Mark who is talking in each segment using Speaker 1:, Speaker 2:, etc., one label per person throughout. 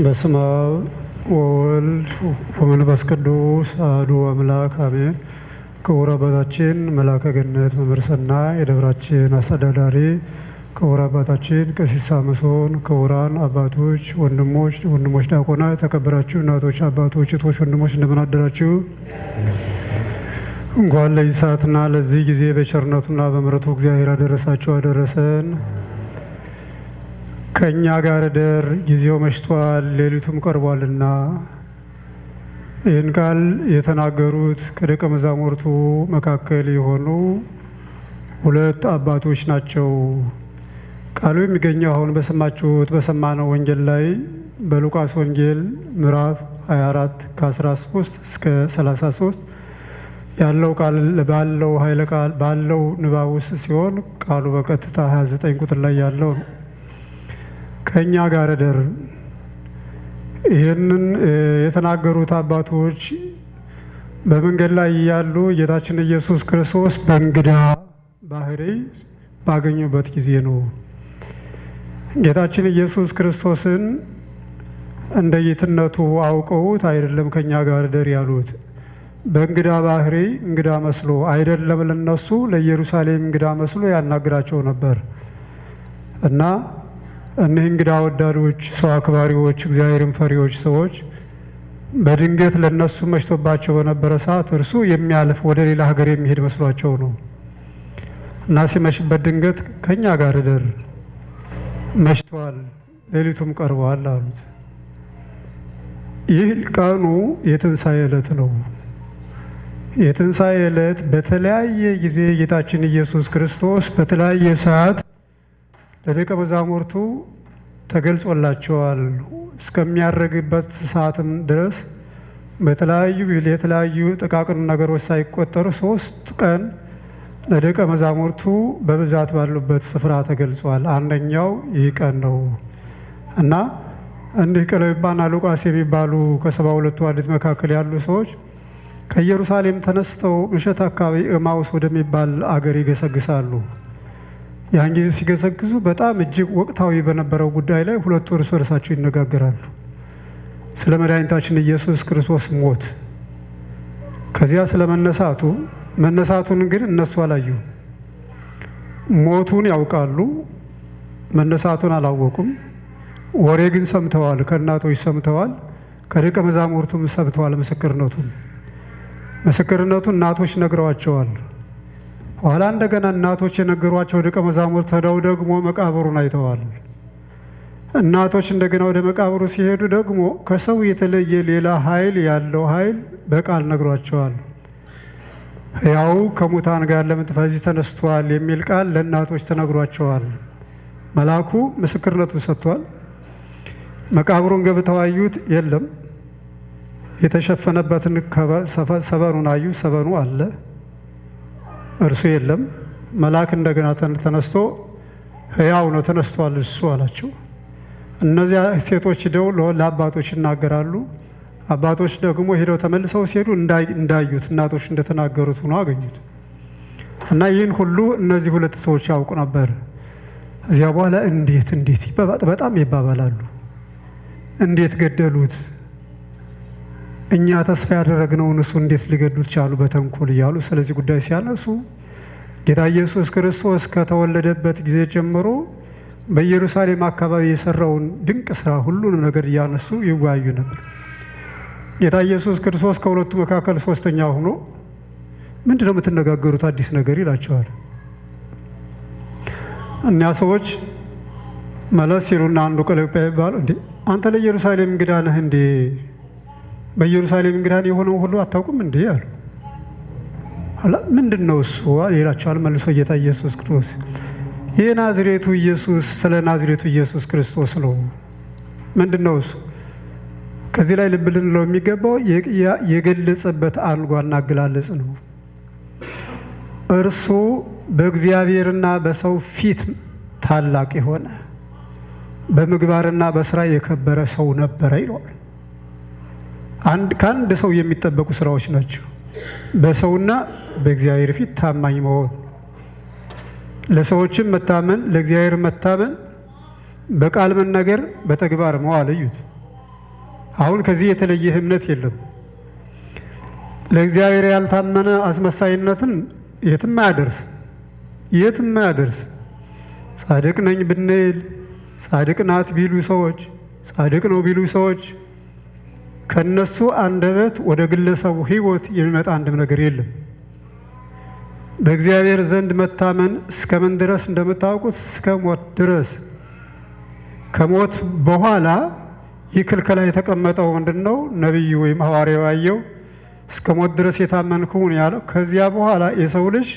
Speaker 1: በስመ አብ ወወልድ ወመንፈስ ቅዱስ አሐዱ አምላክ አሜን። ክቡር አባታችን መልአከ ገነት መምህር ሰናይ የደብራችን አስተዳዳሪ፣ ክቡር አባታችን ቀሲስ ሳምሶን፣ ክቡራን አባቶች፣ ወንድሞች ዲያቆናት፣ የተከበራችሁ እናቶች፣ አባቶች፣ እህቶች፣ ወንድሞች እንደምን አደራችሁ? እንኳን ለዚህ ሰዓትና ለዚህ ጊዜ በቸርነቱና በምሕረቱ እግዚአብሔር አደረሳችሁ አደረሰን። ከእኛ ጋር እደር፣ ጊዜው መሽቷል፣ ሌሊቱም ቀርቧልና። ይህን ቃል የተናገሩት ከደቀ መዛሙርቱ መካከል የሆኑ ሁለት አባቶች ናቸው። ቃሉ የሚገኘው አሁን በሰማነው ወንጌል ላይ በሉቃስ ወንጌል ምዕራፍ 24 ከ13 እስከ 33 ያለው ቃል ባለው ንባብ ውስጥ ሲሆን ቃሉ በቀጥታ 29 ቁጥር ላይ ያለው ነው። ከእኛ ጋር እደር። ይህንን የተናገሩት አባቶች በመንገድ ላይ ያሉ ጌታችን ኢየሱስ ክርስቶስ በእንግዳ ባህሪ ባገኙበት ጊዜ ነው። ጌታችን ኢየሱስ ክርስቶስን እንደ ጌትነቱ አውቀውት አይደለም ከእኛ ጋር እደር ያሉት። በእንግዳ ባህሪ እንግዳ መስሎ አይደለም ለነሱ ለኢየሩሳሌም እንግዳ መስሎ ያናግራቸው ነበር እና እኒህ እንግዳ ወዳዶች፣ ሰው አክባሪዎች፣ እግዚአብሔርን ፈሪዎች ሰዎች በድንገት ለነሱ መሽቶባቸው በነበረ ሰዓት እርሱ የሚያልፍ ወደ ሌላ ሀገር የሚሄድ መስሏቸው ነው እና ሲመሽበት ድንገት ከእኛ ጋር እደር፣ መሽቷል፣ ሌሊቱም ቀርቧል አሉት። ይህ ቀኑ የትንሣኤ ዕለት ነው። የትንሣኤ ዕለት በተለያየ ጊዜ ጌታችን ኢየሱስ ክርስቶስ በተለያየ ሰዓት ለደቀ መዛሙርቱ ተገልጾላቸዋል። እስከሚያርግበት ሰዓትም ድረስ የተለያዩ ጥቃቅን ነገሮች ሳይቆጠሩ 3 ቀን ለደቀ መዛሙርቱ በብዛት ባሉበት ስፍራ ተገልጿል። አንደኛው ይህ ቀን ነው እና እንዲህ ቀለዮጳና ሉቃስ የሚባሉ ከ72ቱ አርድእት መካከል ያሉ ሰዎች ከኢየሩሳሌም ተነስተው ምሽት አካባቢ ኤማውስ ወደሚባል አገር ይገሰግሳሉ። ያን ጊዜ ሲገሰግሱ በጣም እጅግ ወቅታዊ በነበረው ጉዳይ ላይ ሁለቱ እርስ በርሳቸው ይነጋገራሉ። ስለ መድኃኒታችን ኢየሱስ ክርስቶስ ሞት፣ ከዚያ ስለ መነሳቱን ግን እነሱ አላዩ። ሞቱን ያውቃሉ፣ መነሳቱን አላወቁም። ወሬ ግን ሰምተዋል፣ ከእናቶች ሰምተዋል፣ ከደቀ መዛሙርቱም ሰምተዋል። ምስክርነቱን እናቶች ነግረዋቸዋል። ኋላ እንደገና እናቶች የነገሯቸው ደቀ መዛሙርት ሄደው ደግሞ መቃብሩን አይተዋል። እናቶች እንደገና ወደ መቃብሩ ሲሄዱ ደግሞ ከሰው የተለየ ሌላ ያለው ኃይል በቃል ነግሯቸዋል። ሕያው ከሙታን ጋር ለምትፈዚህ ተነስቷል የሚል ቃል ለእናቶች ተነግሯቸዋል። መልአኩ ምስክርነቱን ሰጥቷል። መቃብሩን ገብተው አዩት፣ የለም። የተሸፈነበትን ሰበኑን አዩ፣ ሰበኑ አለ፣ እርሱ የለም። መልአክ እንደገና ተነስቶ ሕያው ነው ተነስቷል እሱ አላቸው። እነዚያ ሴቶች ሄደው ለአባቶች ይናገራሉ። አባቶች ደግሞ ሄደው ተመልሰው ሲሄዱ እንዳዩት እናቶች እንደተናገሩት ሆኖ አገኙት እና ይህን ሁሉ እነዚህ ሁለት ሰዎች ያውቁ ነበር። እዚያ በኋላ እንዴት በጣም ይባባላሉ። እንዴት ገደሉት? እኛ ተስፋ ያደረግነውን እሱ እንዴት ሊገድሉት ቻሉ በተንኮል እያሉ ስለዚህ ጉዳይ ሲያነሱ ጌታ ኢየሱስ ክርስቶስ ከተወለደበት ጊዜ ጀምሮ በኢየሩሳሌም አካባቢ የሰራውን ድንቅ ስራ ሁሉንም ነገር እያነሱ ይወያዩ ነበር። ጌታ ኢየሱስ ክርስቶስ ከሁለቱ መካከል ሶስተኛ ሆኖ ምንድነው የምትነጋገሩት አዲስ ነገር ይላቸዋል። እኒያ ሰዎች መለስ ሲሉና አንዱ ቀለዮጳ ይባሉ፣ እንዴ አንተ ለኢየሩሳሌም እንግዳ ነህ እንዴ? በኢየሩሳሌም እንግዳ የሆነው ሁሉ አታውቁም እንዴ አሉ። ምንድን ነው እሱ ይላቸዋል። መልሶ ጌታ ኢየሱስ ክርስቶስ የናዝሬቱ ኢየሱስ ስለ ናዝሬቱ ኢየሱስ ክርስቶስ ነው። ምንድን ነው እሱ? ከዚህ ላይ ልብ ልንለው የሚገባው የገለጸበት አንጓና አገላለጽ ነው። እርሱ በእግዚአብሔርና በሰው ፊት ታላቅ የሆነ በምግባርና በስራ የከበረ ሰው ነበረ ይለዋል። ከአንድ ሰው የሚጠበቁ ስራዎች ናቸው። በሰውና በእግዚአብሔር ፊት ታማኝ መሆን፣ ለሰዎችም መታመን፣ ለእግዚአብሔር መታመን፣ በቃል መናገር በተግባር መዋል እዩት። አሁን ከዚህ የተለየ እምነት የለም። ለእግዚአብሔር ያልታመነ አስመሳይነትን የትም አያደርስ። ጻድቅ ነኝ ብንል፣ ጻድቅ ናት ቢሉ ሰዎች፣ ጻድቅ ነው ቢሉ ሰዎች ከነሱ አንደበት ወደ ግለሰቡ ሕይወት የሚመጣ አንድም ነገር የለም። በእግዚአብሔር ዘንድ መታመን እስከ ምን ድረስ እንደምታውቁት እስከ ሞት ድረስ። ከሞት በኋላ ይህ ክልከላ የተቀመጠው ምንድነው? ነቢዩ ወይም ሐዋርያው ያየው እስከ ሞት ድረስ የታመንክ ሁን ያለው። ከዚያ በኋላ የሰው ልጅ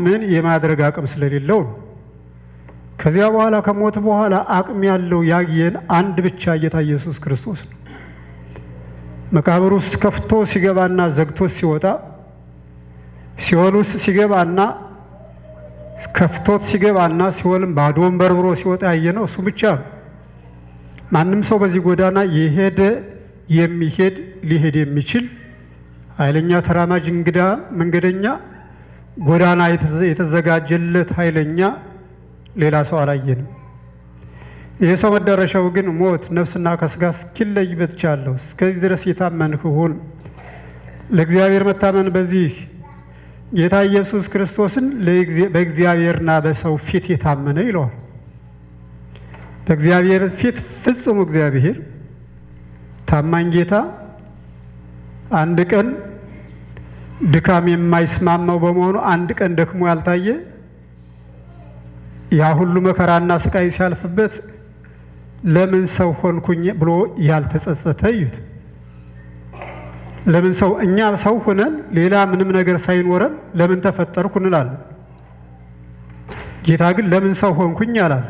Speaker 1: ምን የማድረግ አቅም ስለሌለው ነው። ከዚያ በኋላ ከሞት በኋላ አቅም ያለው ያየን አንድ ብቻ ጌታ ኢየሱስ ክርስቶስ ነው። መቃብር ውስጥ ከፍቶ ሲገባና ዘግቶ ሲወጣ፣ ሲኦል ውስጥ ሲገባና ከፍቶት ሲገባና ሲኦልም ባዶውን በርብሮ ሲወጣ ያየነው እሱ ብቻ ነው። ማንም ሰው በዚህ ጎዳና ሊሄድ የሚችል ኃይለኛ ተራማጅ መንገደኛ ጎዳና የተዘጋጀለት ኃይለኛ ሌላ ሰው አላየንም። ይህ ሰው መዳረሻው ግን ሞት፣ ነፍስና ከስጋ እስኪለይ በትቻለሁ። እስከዚህ ድረስ የታመንህ ሁን። ለእግዚአብሔር መታመን በዚህ ጌታ ኢየሱስ ክርስቶስን በእግዚአብሔርና በሰው ፊት የታመነ ይለዋል። በእግዚአብሔር ፊት ፍጹም እግዚአብሔር ታማኝ ጌታ አንድ ቀን ድካም የማይስማማው በመሆኑ አንድ ቀን ደክሞ ያልታየ ያ ሁሉ መከራና ስቃይ ሲያልፍበት ለምን ሰው ሆንኩኝ ብሎ ያልተጸጸተ እዩት። ለምን ሰው እኛ ሰው ሆነን ሌላ ምንም ነገር ሳይኖረን ለምን ተፈጠርኩ እንላለን። ጌታ ግን ለምን ሰው ሆንኩኝ አላል።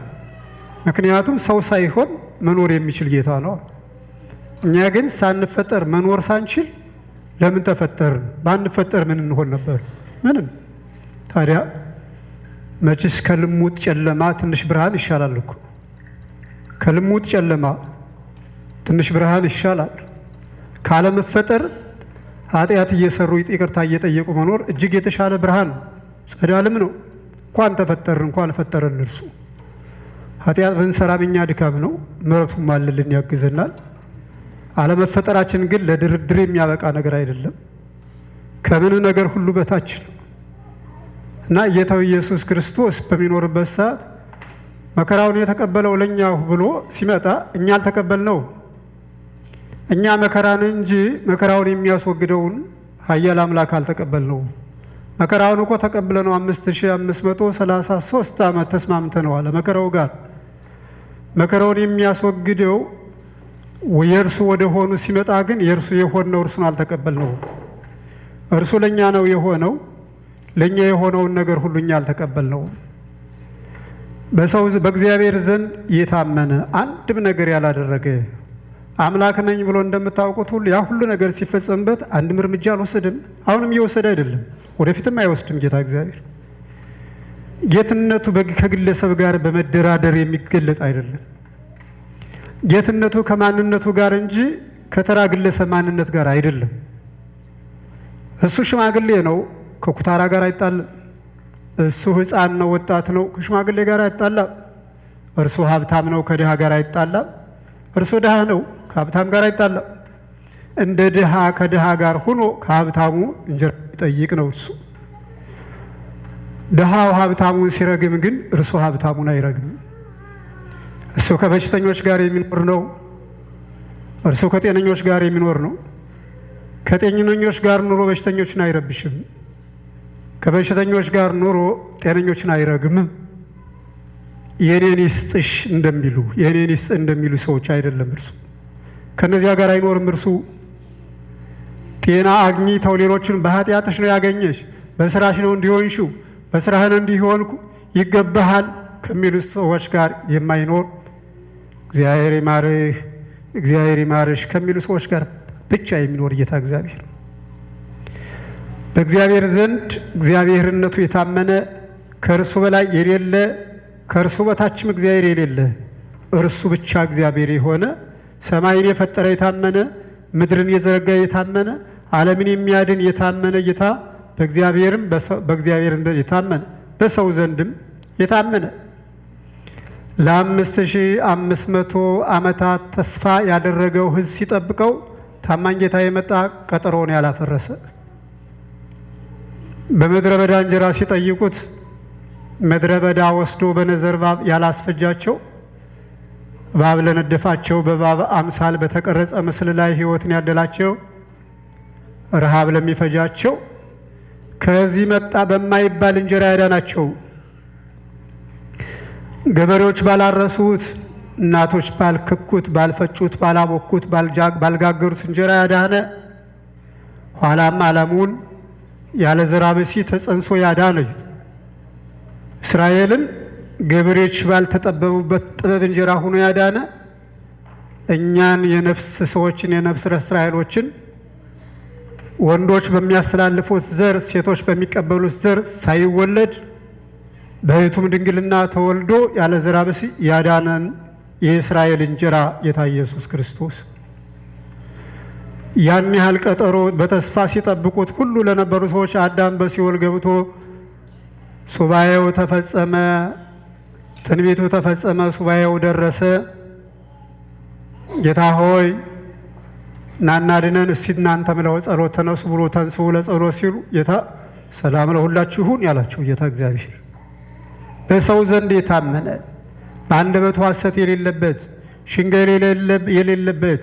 Speaker 1: ምክንያቱም ሰው ሳይሆን መኖር የሚችል ጌታ ነው። እኛ ግን ሳንፈጠር መኖር ሳንችል ለምን ተፈጠርን? ባንፈጠር ምን እንሆን ነበር? ምንም። ታዲያ መችስ ከልሙጥ ጨለማ ትንሽ ብርሃን ይሻላል እኮ። ከልሙጥ ጨለማ ትንሽ ብርሃን ይሻላል። ካለመፈጠር ኃጢአት እየሰሩ ይቅርታ እየጠየቁ መኖር እጅግ የተሻለ ብርሃን ነው፣ ጸዳልም ነው። እንኳን ተፈጠርን እንኳን ፈጠረን እርሱ። ኃጢአት ብንሰራም እኛ ድካም ነው፣ ምሕረቱም አለልን ያግዘናል። አለመፈጠራችን ግን ለድርድር የሚያበቃ ነገር አይደለም፣ ከምን ነገር ሁሉ በታች ነው እና ጌታው ኢየሱስ ክርስቶስ በሚኖርበት ሰዓት መከራውን የተቀበለው ለኛ ብሎ ሲመጣ እኛ አልተቀበልነው። እኛ መከራን እንጂ መከራውን የሚያስወግደውን ኃያል አምላክ አልተቀበልነው። መከራውን እኮ ተቀብለነው 5533 ዓመት ተስማምተነዋል መከራው ጋር። መከራውን የሚያስወግደው የእርሱ ወደ ሆኑ ሲመጣ ግን የእርሱ የሆነው እርሱን አልተቀበልነው። እርሱ ለኛ ነው የሆነው፣ ለኛ የሆነውን ነገር ሁሉ እኛ አልተቀበልነው። በእግዚአብሔር ዘንድ የታመነ አንድም ነገር ያላደረገ አምላክ ነኝ ብሎ እንደምታውቁት ሁሉ ያ ሁሉ ነገር ሲፈጸምበት አንድም እርምጃ አልወሰደም። አሁንም እየወሰደ አይደለም፣ ወደፊትም አይወስድም። ጌታ እግዚአብሔር ጌትነቱ ከግለሰብ ጋር በመደራደር የሚገለጥ አይደለም። ጌትነቱ ከማንነቱ ጋር እንጂ ከተራ ግለሰብ ማንነት ጋር አይደለም። እሱ ሽማግሌ ነው፣ ከኩታራ ጋር አይጣልም። እሱ ሕፃን ነው፣ ወጣት ነው፣ ከሽማግሌ ጋር አይጣላም። እርሱ ሀብታም ነው፣ ከድሃ ጋር አይጣላም። እርሱ ድሃ ነው፣ ከሀብታም ጋር አይጣላም። እንደ ድሃ ከድሃ ጋር ሆኖ ከሀብታሙ እንጀራ ይጠይቅ ነው እሱ። ድሃው ሀብታሙን ሲረግም ግን እርሱ ሀብታሙን አይረግም። እሱ ከበሽተኞች ጋር የሚኖር ነው፣ እርሱ ከጤነኞች ጋር የሚኖር ነው። ከጤነኞች ጋር ኑሮ በሽተኞችን አይረብሽም። ከበሽተኞች ጋር ኑሮ ጤነኞችን አይረግምም። የኔን ይስጥሽ እንደሚሉ የኔን ይስጥ እንደሚሉ ሰዎች አይደለም እርሱ። ከነዚያ ጋር አይኖርም እርሱ። ጤና አግኝተው ሌሎችን በኃጢአትሽ ነው ያገኘሽ፣ በስራሽ ነው እንዲሆንሽው፣ በስራህን እንዲሆንኩ ይገባሃል ከሚሉ ሰዎች ጋር የማይኖር እግዚአብሔር ይማርህ እግዚአብሔር ይማርሽ ከሚሉ ሰዎች ጋር ብቻ የሚኖር ጌታ እግዚአብሔር። በእግዚአብሔር ዘንድ እግዚአብሔርነቱ የታመነ ከእርሱ በላይ የሌለ ከእርሱ በታችም እግዚአብሔር የሌለ እርሱ ብቻ እግዚአብሔር የሆነ ሰማይን የፈጠረ የታመነ ምድርን የዘረጋ የታመነ ዓለምን የሚያድን የታመነ ጌታ በእግዚአብሔርም የታመነ በሰው ዘንድም የታመነ ለ5500 ዓመታት ተስፋ ያደረገው ሕዝብ ሲጠብቀው ታማኝ ጌታ የመጣ ቀጠሮውን ያላፈረሰ፣ በምድረ በዳ እንጀራ ሲጠይቁት ምድረ በዳ ወስዶ በነዘር እባብ ያላስፈጃቸው፣ እባብ ለነደፋቸው በእባብ አምሳል በተቀረጸ ምስል ላይ ሕይወትን ያደላቸው፣ ረሃብ ለሚፈጃቸው ከዚህ መጣ በማይባል እንጀራ ያዳናቸው፣ ገበሬዎች ባላረሱት፣ እናቶች ባልከኩት፣ ባልፈጩት፣ ባላቦኩት፣ ባልጋገሩት እንጀራ ያዳነ፣ ኋላም ዓለሙን ያለ ዘራ ብእሲ ተጸንሶ ያዳነ፣ እስራኤልን ገበሬዎች ባልተጠበቡበት ጥበብ እንጀራ ሆኖ ያዳነ፣ እኛን የነፍስ ሰዎችን የነፍስ እስራኤሎችን ወንዶች በሚያስተላልፉት ዘር ሴቶች በሚቀበሉት ዘር ሳይወለድ በሕቱም ድንግልና ተወልዶ ያለ ዘራ ብእሲ ያዳነን የእስራኤል እንጀራ ጌታ ኢየሱስ ክርስቶስ ያን ያህል ቀጠሮ በተስፋ ሲጠብቁት ሁሉ ለነበሩ ሰዎች አዳም በሲኦል ገብቶ ሱባኤው ተፈጸመ፣ ትንቢቱ ተፈጸመ፣ ሱባኤው ደረሰ። ጌታ ሆይ ናና ድነን እስቲ እናንተም ለጸሎት ተነሱ ብሎ ተንሥኡ ለጸሎት ሲሉ ጌታ ሰላም ለሁላችሁ ይሁን ያላቸው ጌታ እግዚአብሔር በሰው ዘንድ የታመነ በአንደበቱ ሐሰት የሌለበት ሽንገል የሌለበት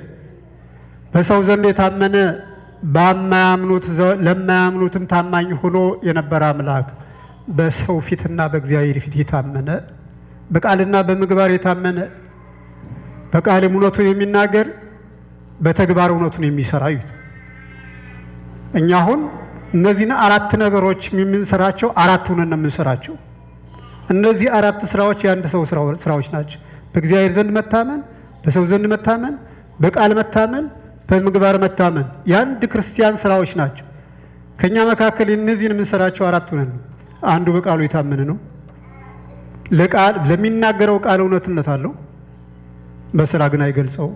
Speaker 1: በሰው ዘንድ የታመነ ለማያምኑትም ታማኝ ሆኖ የነበረ አምላክ በሰው ፊትና በእግዚአብሔር ፊት የታመነ በቃልና በምግባር የታመነ በቃልም እውነቱን የሚናገር በተግባር እውነቱን የሚሰራ ይሁን። እኛ አሁን እነዚህን 4 ነገሮች የምንሰራቸው 4ቱን ነው የምንሰራቸው። እነዚህ 4 ስራዎች የአንድ ሰው ስራዎች ናቸው። በእግዚአብሔር ዘንድ መታመን፣ በሰው ዘንድ መታመን፣ በቃል መታመን፣ በምግባር መታመን የአንድ ክርስቲያን ስራዎች ናቸው። ከኛ መካከል እነዚህን የምንሰራቸው 4ቱን ነው። አንዱ በቃሉ የታመነ ነው። ለሚናገረው ቃል እውነትነት አለው፣ በስራ ግን አይገልጸው።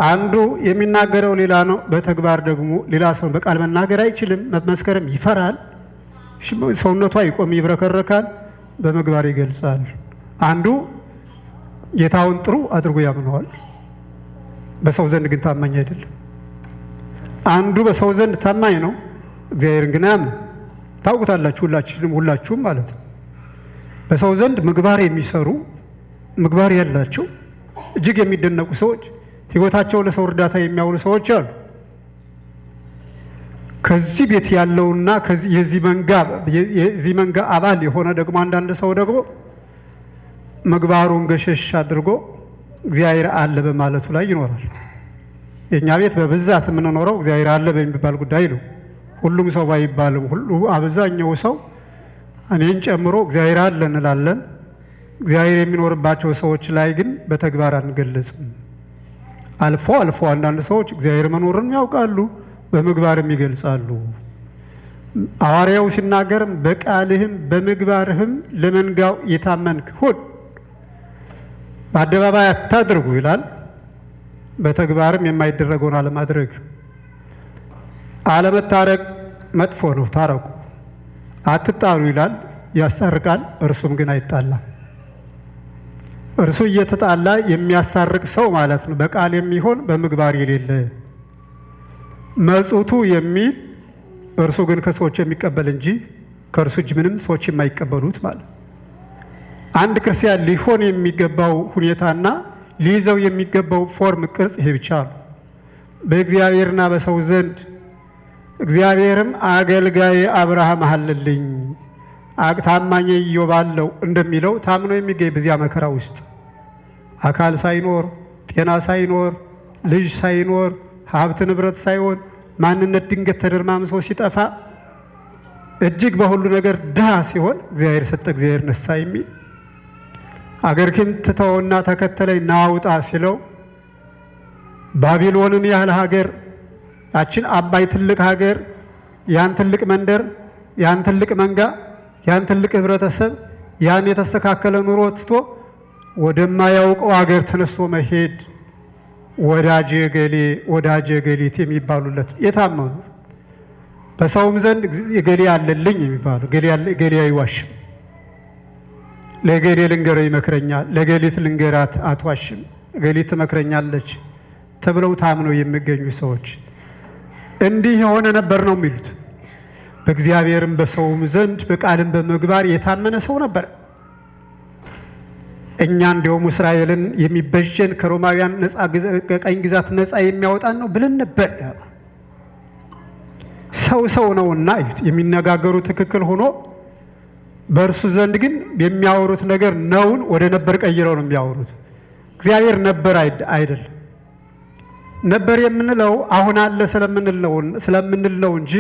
Speaker 1: አንዱ የሚናገረው ሌላ ነው፣ በተግባር ደግሞ ሌላ ሰው። በቃል መናገር አይችልም፣ መመስከርም ይፈራል፣ ሰውነቱ አይቆም፣ ይብረከረካል፣ በምግባር ይገልጻል። አንዱ ጌታውን ጥሩ አድርጎ ያምነዋል፣ በሰው ዘንድ ግን ታማኝ አይደለም። አንዱ በሰው ዘንድ ታማኝ ነው፣ እግዚአብሔርን ግን አያምንም። ታውቁታላችሁ፣ ሁላችሁም ማለት ነው። በሰው ዘንድ ምግባር የሚሰሩ ምግባር ያላቸው እጅግ የሚደነቁ ሰዎች፣ ሕይወታቸው ለሰው እርዳታ የሚያውሉ ሰዎች አሉ። ከዚህ ቤት ያለውና የዚህ መንጋ አባል የሆነ ደግሞ አንዳንድ ሰው ደግሞ ምግባሩን ገሸሽ አድርጎ እግዚአብሔር አለ በማለቱ ላይ ይኖራል። የኛ ቤት በብዛት የምንኖረው እግዚአብሔር አለ በሚባል ጉዳይ ነው። ሁሉም ሰው ባይባልም አብዛኛው ሰው እኔን ጨምሮ እግዚአብሔር አለ እንላለን። እግዚአብሔር የሚኖርባቸው ሰዎች ላይ ግን በተግባር አንገለጽም። አልፎ አልፎ አንዳንድ ሰዎች እግዚአብሔር መኖርን ያውቃሉ፣ በምግባርም ይገልጻሉ። ሐዋርያው ሲናገርም በቃልህም በምግባርህም ለመንጋው የታመንክ ሁን፣ በአደባባይ አታድርጉ ይላል። በተግባርም የማይደረገውን አለማድረግ። አለመታረቅ መጥፎ ነው፣ ታረቁ። አትጣሉ ይላል፣ ያስታርቃል፣ እርሱም ግን አይጣላም። እርሱ እየተጣላ የሚያስታርቅ ሰው ማለት ነው፣ በቃል የሚሆን በምግባር የሌለ መጽቱ የሚል እርሱ ግን ከሰዎች የሚቀበል እንጂ ከእርሱ እጅ ምንም ሰዎች የማይቀበሉት ማለት። አንድ ክርስቲያን ሊሆን የሚገባው ሁኔታና ሊይዘው የሚገባው ፎርም ቅርጽ ይሄ ብቻ ነው። በእግዚአብሔርና በሰው ዘንድ እግዚአብሔርም አገልጋይ አብርሃም አለልኝ ታማኝ ኢዮብ አለው እንደሚለው ታምኖ የሚገኝ በዚያ መከራ ውስጥ አካል ሳይኖር፣ ጤና ሳይኖር፣ ልጅ ሳይኖር፣ ሀብት ንብረት ሳይሆን ማንነት ድንገት ተደርማምሶ ሲጠፋ እጅግ በሁሉ ነገር ድሃ ሲሆን እግዚአብሔር ሰጠ እግዚአብሔር ነሳ የሚል አገር ግን ትተውና ተከተለኝ ናውጣ ሲለው ባቢሎንን ያህል ሀገር ያችን አባይ ትልቅ ሀገር ያን ትልቅ መንደር ያን ትልቅ መንጋ ያን ትልቅ ህብረተሰብ ያን የተስተካከለ ኑሮ ትቶ ወደማያውቀው ሀገር ተነስቶ መሄድ ወዳጄ ገሌ ወዳጄ ገሊት የሚባሉለት የታመኑ በሰውም ዘንድ ገሌ አለልኝ የሚባሉ ገሌ አይዋሽም። ለገሌ ልንገረው ይመክረኛል፣ ለገሊት ልንገራት አትዋሽም፣ ገሊት ትመክረኛለች ተብለው ታምነው የሚገኙ ሰዎች እንዲህ የሆነ ነበር ነው የሚሉት። በእግዚአብሔርም በሰውም ዘንድ በቃልም በምግባር የታመነ ሰው ነበር። እኛ እንዲያውም እስራኤልን የሚበጀን ከሮማውያን ቀኝ ግዛት ነፃ የሚያወጣን ነው ብለን ነበር። ሰው ነውና የሚነጋገሩ ትክክል ሆኖ በእርሱ ዘንድ ግን የሚያወሩት ነገር ነውን ወደ ነበር ቀይረው ነው የሚያወሩት። እግዚአብሔር ነበር አይደለም። ነበር የምንለው አሁን አለ ስለምንል ነው እንጂ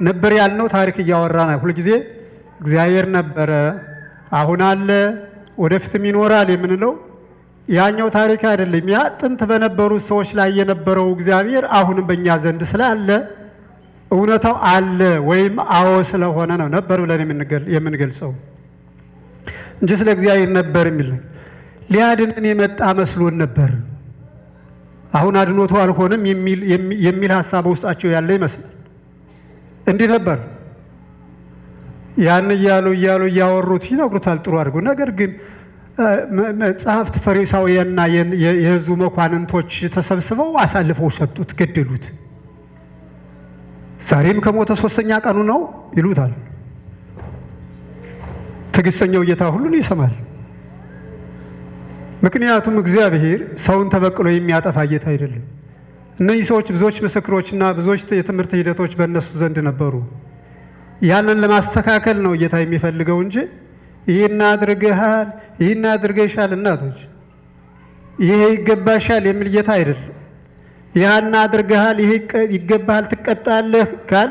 Speaker 1: ነበር ያልነው ታሪክ እያወራን ሁልጊዜ እግዚአብሔር ነበረ፣ አሁን አለ፣ ወደፊትም ይኖራል የምንለው ያኛው ታሪክ አይደለም። ያ ጥንት በነበሩት ሰዎች ላይ የነበረው እግዚአብሔር አሁንም በእኛ ዘንድ ስላለ እውነታው አለ ወይም አዎ ስለሆነ ነው ነበር ብለን የምንገልጸው እንጂ ስለ እግዚአብሔር ነበር የሚል ሊያድነን የመጣ መስሎን ነበር። አሁን አድኖቱ አልሆነም የሚል ሐሳብ ውስጣቸው ያለ ይመስላል። እንዲህ ነበር ያን እያሉ እያወሩት ይነግሩታል ጥሩ አድርገው። ነገር ግን ጸሐፍት ፈሪሳውያንና የሕዝቡ መኳንንቶች ተሰብስበው አሳልፈው ሰጡት፣ ገደሉት። ዛሬም ከሞተ 3ኛ ቀኑ ነው ይሉታል። ትዕግስተኛው ጌታ ሁሉን ይሰማል። ምክንያቱም እግዚአብሔር ሰውን ተበቅሎ የሚያጠፋ ጌታ አይደለም። እነዚህ ሰዎች ብዙዎች ምስክሮችና ብዙዎች የትምህርት ሂደቶች በእነሱ ዘንድ ነበሩ። ያንን ለማስተካከል ነው ጌታ የሚፈልገው እንጂ ይህን አድርገሃል፣ ይህን አድርገሻል፣ እናቶች ይሄ ይገባሻል የሚል ጌታ አይደለም። ያን አድርገሃል፣ ይሄ ይገባሃል፣ ትቀጣለህ ካል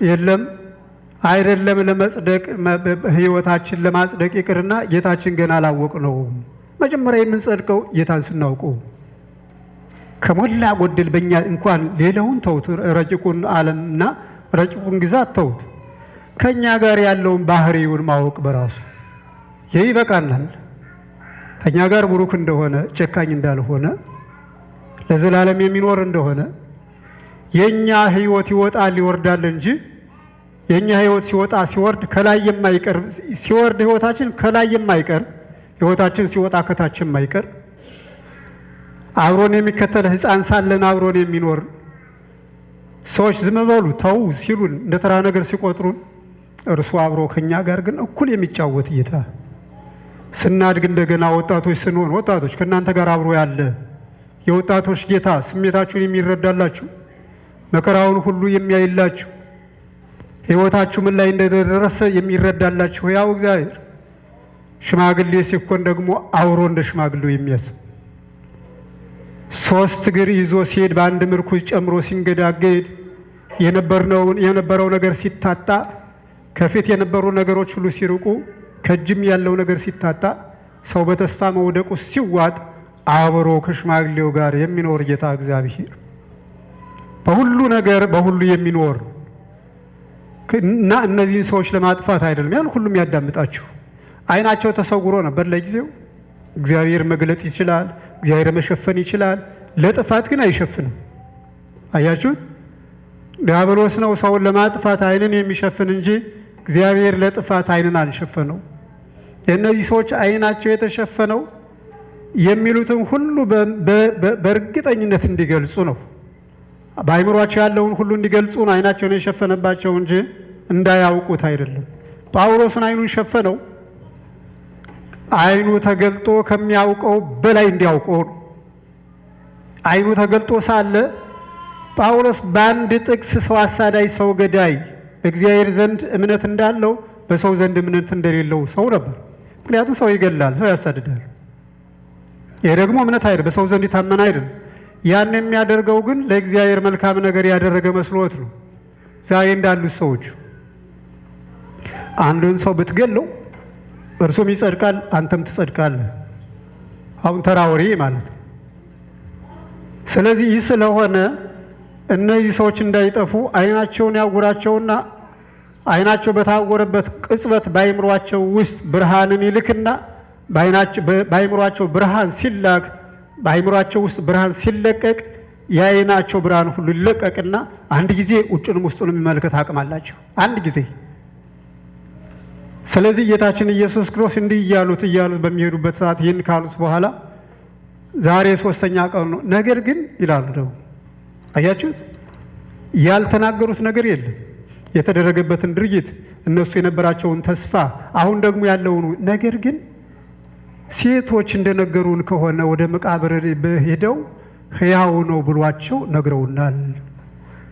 Speaker 1: የለም አይደለም። ለመጽደቅ ህይወታችን ለማጽደቅ ይቅርና ጌታችን ገና አላወቅነውም። መጀመሪያ የምንጸድቀው ጌታን ስናውቀው ከሞላ ጎደል በእኛ እንኳን ሌላውን ተውት፣ ረቂቁን ዓለምና ረቂቁን ግዛት ተውት፣ ከእኛ ጋር ያለውን ባህሪውን ማወቅ በራሱ ይህ ይበቃናል። ከእኛ ጋር ብሩክ እንደሆነ ጨካኝ እንዳልሆነ ለዘላለም የሚኖር እንደሆነ የኛ ህይወት ይወጣል ይወርዳል እንጂ የኛ ህይወት ሲወጣ ሲወርድ ከላይ የማይቀር ሲወርድ ህይወታችን ከላይ የማይቀር ህይወታችን ሲወጣ ከታች የማይቀር አብሮን የሚከተል ሕፃን ሳለን አብሮን የሚኖር ሰዎች ዝም በሉ ተው ሲሉን እንደ ተራ ነገር ሲቆጥሩን እርሱ አብሮ ከኛ ጋር ግን እኩል የሚጫወት ጌታ ስናድግ እንደገና ወጣቶች ስንሆን ወጣቶች ከእናንተ ጋር አብሮ ያለ የወጣቶች ጌታ ስሜታችሁን የሚረዳላችሁ መከራውን ሁሉ የሚያይላችሁ ህይወታችሁ ምን ላይ እንደደረሰ የሚረዳላችሁ ያው እግዚአብሔር ሽማግሌ ሲኮን ደግሞ አብሮ እንደ ሽማግሌው የሚያስብ 3 እግር ይዞ ሲሄድ በአንድ ምርኩዝ ጨምሮ ሲንገዳገድ የነበረው ነገር ሲታጣ ከፊት የነበሩ ነገሮች ሁሉ ሲርቁ ከእጅም ያለው ነገር ሲታጣ ሰው በተስፋ መውደቁ ሲዋጥ አብሮ ከሽማግሌው ጋር የሚኖር ጌታ እግዚአብሔር በሁሉ ነገር በሁሉ የሚኖር እና እነዚህን ሰዎች ለማጥፋት አይደለም ያን ሁሉም ያዳምጣቸው። አይናቸው ተሰውሮ ነበር ለጊዜው። እግዚአብሔር መግለጥ ይችላል፣ እግዚአብሔር መሸፈን ይችላል። ለጥፋት ግን አይሸፍንም። አያችሁት? ዲያብሎስ ነው ሰውን ለማጥፋት አይንን የሚሸፍን እንጂ እግዚአብሔር ለጥፋት አይንን አልሸፈነው። የእነዚህ ሰዎች አይናቸው የተሸፈነው የሚሉትን ሁሉ በእርግጠኝነት እንዲገልጹ ነው። በአይምሯቸው ያለውን ሁሉ እንዲገልጹ ነው አይናቸውን የሸፈነባቸው እንጂ እንዳያውቁት አይደለም። ጳውሎስን አይኑን ሸፈነው አይኑ ተገልጦ ከሚያውቀው በላይ እንዲያውቀው ነው። አይኑ ተገልጦ ሳለ ጳውሎስ በአንድ ጥቅስ ሰው አሳዳጅ፣ ሰው ገዳይ በእግዚአብሔር ዘንድ እምነት እንዳለው በሰው ዘንድ እምነት እንደሌለው ሰው ነበር። ምክንያቱም ሰው ይገላል፣ ሰው ያሳድዳል። ይሄ ደግሞ እምነት አይደል፣ በሰው ዘንድ የታመነ አይደል። ያን የሚያደርገው ግን ለእግዚአብሔር መልካም ነገር ያደረገ መስሎት ነው። ዛሬ እንዳሉት ሰዎች አንዱን ሰው ብትገለው እርሱም ይጸድቃል፣ አንተም ትጸድቃለህ። አሁን ተራወሪ ማለት ነው። ስለዚህ ይህ ስለሆነ እነዚህ ሰዎች እንዳይጠፉ አይናቸውን ያጉራቸውና አይናቸው በታወረበት ቅጽበት በአይምሯቸው ውስጥ ብርሃንን ይልክና በአይምሯቸው ብርሃን ሲላክ በአይምሯቸው ውስጥ ብርሃን ሲለቀቅ የአይናቸው ብርሃን ሁሉ ይለቀቅና አንድ ጊዜ ውጭንም ውስጡንም የሚመለከት አቅም አላቸው። አንድ ጊዜ ስለዚህ ጌታችን ኢየሱስ ክርስቶስ እንዲህ እያሉት በሚሄዱበት ሰዓት ይህን ካሉት በኋላ ዛሬ 3ኛ ቀኑ ነው። ነገር ግን ይላሉ ደግሞ አያችሁት፣ ያልተናገሩት ነገር የለም። የተደረገበትን ድርጊት፣ እነሱ የነበራቸውን ተስፋ፣ አሁን ደግሞ ያለውን ነገር ግን ሴቶች እንደነገሩን ከሆነ ወደ መቃብር ሄደው ሕያው ነው ብሏቸው ነግረውናል።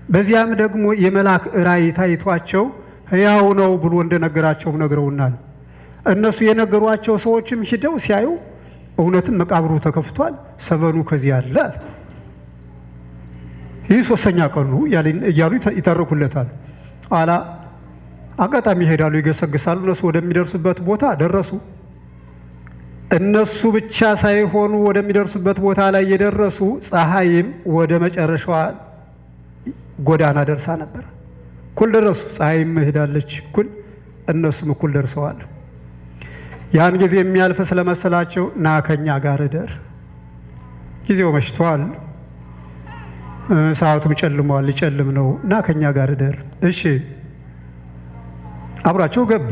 Speaker 1: በዚያም ደግሞ የመልአክ ራእይ ታይቷቸው ሕያው ነው ብሎ እንደነገራቸው ነግረውናል። እነሱ የነገሯቸው ሰዎችም ሂደው ሲያዩ እውነትም መቃብሩ ተከፍቷል፣ ሰበኑ ከዚህ አለ። ይህ 3ኛ ቀኑ እያሉ ይተርኩለታል። ኋላ አጋጣሚ ይሄዳሉ፣ ይገሰግሳሉ። እነሱ ወደሚደርሱበት ቦታ ደረሱ። እነሱ ብቻ ሳይሆኑ ወደሚደርሱበት ቦታ ላይ የደረሱ ፀሐይም ወደ መጨረሻዋ ጎዳና ደርሳ ነበር። እኩል ደረሱ። ፀሐይም ሄዳለች እኩል፣ እነሱም እኩል ደርሰዋል። ያን ጊዜ የሚያልፍ ስለመሰላቸው ና ከኛ ጋር እደር፣ ጊዜው መሽቷል፣ ሰዓቱም ጨልሟል፣ ሊጨልም ነው፣ ና ከኛ ጋር እደር። እሺ አብራቸው ገባ።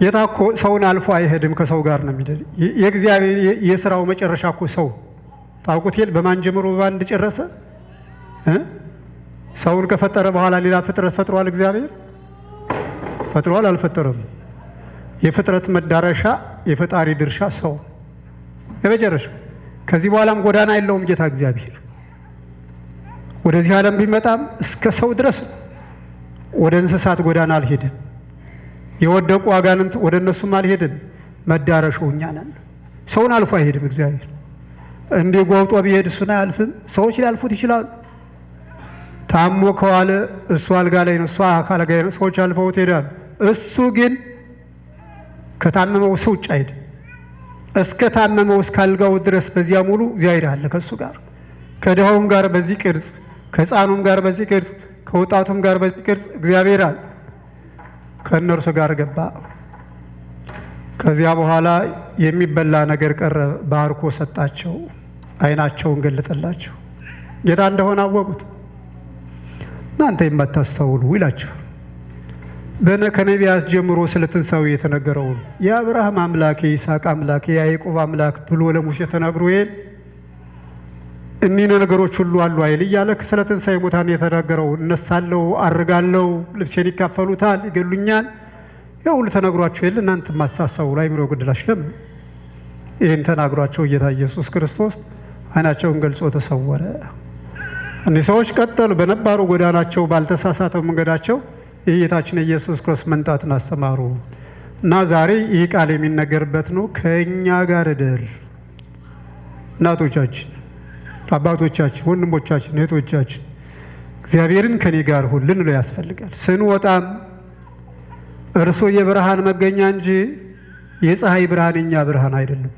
Speaker 1: ጌታ እኮ ሰውን አልፎ አይሄድም፣ ከሰው ጋር ነው የሚሄድ። የእግዚአብሔር የሥራው መጨረሻ እኮ ሰው ታውቁት የለ በማን ጀምሮ በማን እንደጨረሰ ሰውን ከፈጠረ በኋላ ሌላ ፍጥረት ፈጥሯል? እግዚአብሔር ፈጥሯል? አልፈጠረም? የፍጥረት መዳረሻ የፈጣሪ ድርሻ ሰው የመጨረሻ። ከዚህ በኋላም ጎዳና የለውም ጌታ እግዚአብሔር። ወደዚህ ዓለም ቢመጣም እስከ ሰው ድረስ ወደ እንስሳት ጎዳና አልሄድም። የወደቁ አጋንንት ወደ እነሱም አልሄድም። መዳረሻው እኛ ነን። ሰውን አልፎ አይሄድም እግዚአብሔር። እንዲህ ጓውጦ ቢሄድ እሱን አያልፍም። ሰዎች ሊያልፉት ይችላሉ። ታሞ ከዋለ እሱ አልጋ ላይ ነው፣ እሷ አካል ጋር ነው፣ ሰዎች አልፈውት ይሄዳሉ። እሱ ግን ከታመመው ሰው ውጭ አይሄድም። እስከ ታመመው እስከ አልጋው ድረስ በዚያ ሙሉ እግዚአብሔር አለ ከእሱ ጋር። ከድሃውም ጋር በዚህ ቅርጽ፣ ከሕፃኑም ጋር በዚህ ቅርጽ፣ ከወጣቱም ጋር በዚህ ቅርጽ እግዚአብሔር አለ። ከእነርሱ ጋር ገባ። ከዚያ በኋላ የሚበላ ነገር ቀረበ፣ ባርኮ ሰጣቸው። ዓይናቸውን ገለጠላቸው። ጌታ እንደሆነ አወቁት። እናንተ የማታስተውሉ ይላቸው። ከነቢያት ጀምሮ ስለ ትንሣኤው የተነገረውን የአብርሃም አምላክ የይስሐቅ አምላክ የያዕቆብ አምላክ ብሎ ለሙሴ ተናግሮ እኒህ ነገሮች ሁሉ አሉ አይል እያለ ስለ ትንሣኤ ሙታን የተናገረው እነሳለሁ፣ አርጋለሁ፣ ልብሴን ይካፈሉታል፣ ይገሉኛል፣ ያው ሁሉ ተነግሯቸው የለ እናንተ የማታስተውሉ አይምሮ ግድላችሁ ለምን? ይህን ተናግሯቸው ጌታ ኢየሱስ ክርስቶስ ዓይናቸውን ገልጾ ተሰወረ። እኒህ ሰዎች ቀጠሉ በነባሩ ጎዳናቸው፣ ባልተሳሳተው መንገዳቸው የጌታችን ኢየሱስ ክርስቶስ መምጣትን አስተማሩ እና ዛሬ ይህ ቃል የሚነገርበት ነው። ከእኛ ጋር እደር። እናቶቻችን፣ አባቶቻችን፣ ወንድሞቻችን፣ እህቶቻችን እግዚአብሔርን ከኔ ጋር ሁን ልንለው ያስፈልጋል። ስንወጣም እርሱ የብርሃን መገኛ እንጂ የፀሐይ ብርሃን የኛ ብርሃን አይደለም።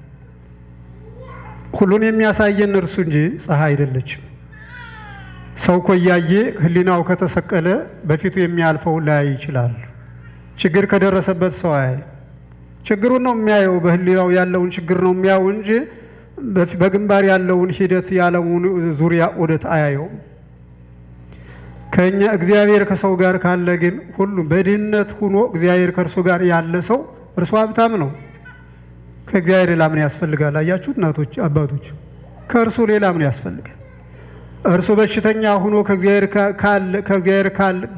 Speaker 1: ሁሉን የሚያሳየን እርሱ እንጂ ፀሐይ አይደለችም። ሰው እኮ እያየ ሕሊናው ከተሰቀለ በፊቱ የሚያልፈውን ላያይ ይችላል። ችግር ከደረሰበት ሰው አያይ። ችግሩን ነው የሚያየው፣ በሕሊናው ያለውን ችግር ነው የሚያየው እንጂ በግንባር ያለውን ሂደት ያለውን ዙሪያ ወደት አያየውም። ከኛ እግዚአብሔር ከሰው ጋር ካለ ግን ሁሉም በድህነት ሆኖ እግዚአብሔር ከእርሱ ጋር ያለ ሰው እርሱ ሀብታም ነው። ከእግዚአብሔር ሌላ ምን ያስፈልጋል? አያችሁት እናቶች፣ አባቶች፣ ከእርሱ ሌላ ምን ያስፈልጋል? እርሱ በሽተኛ ሆኖ ከእግዚአብሔር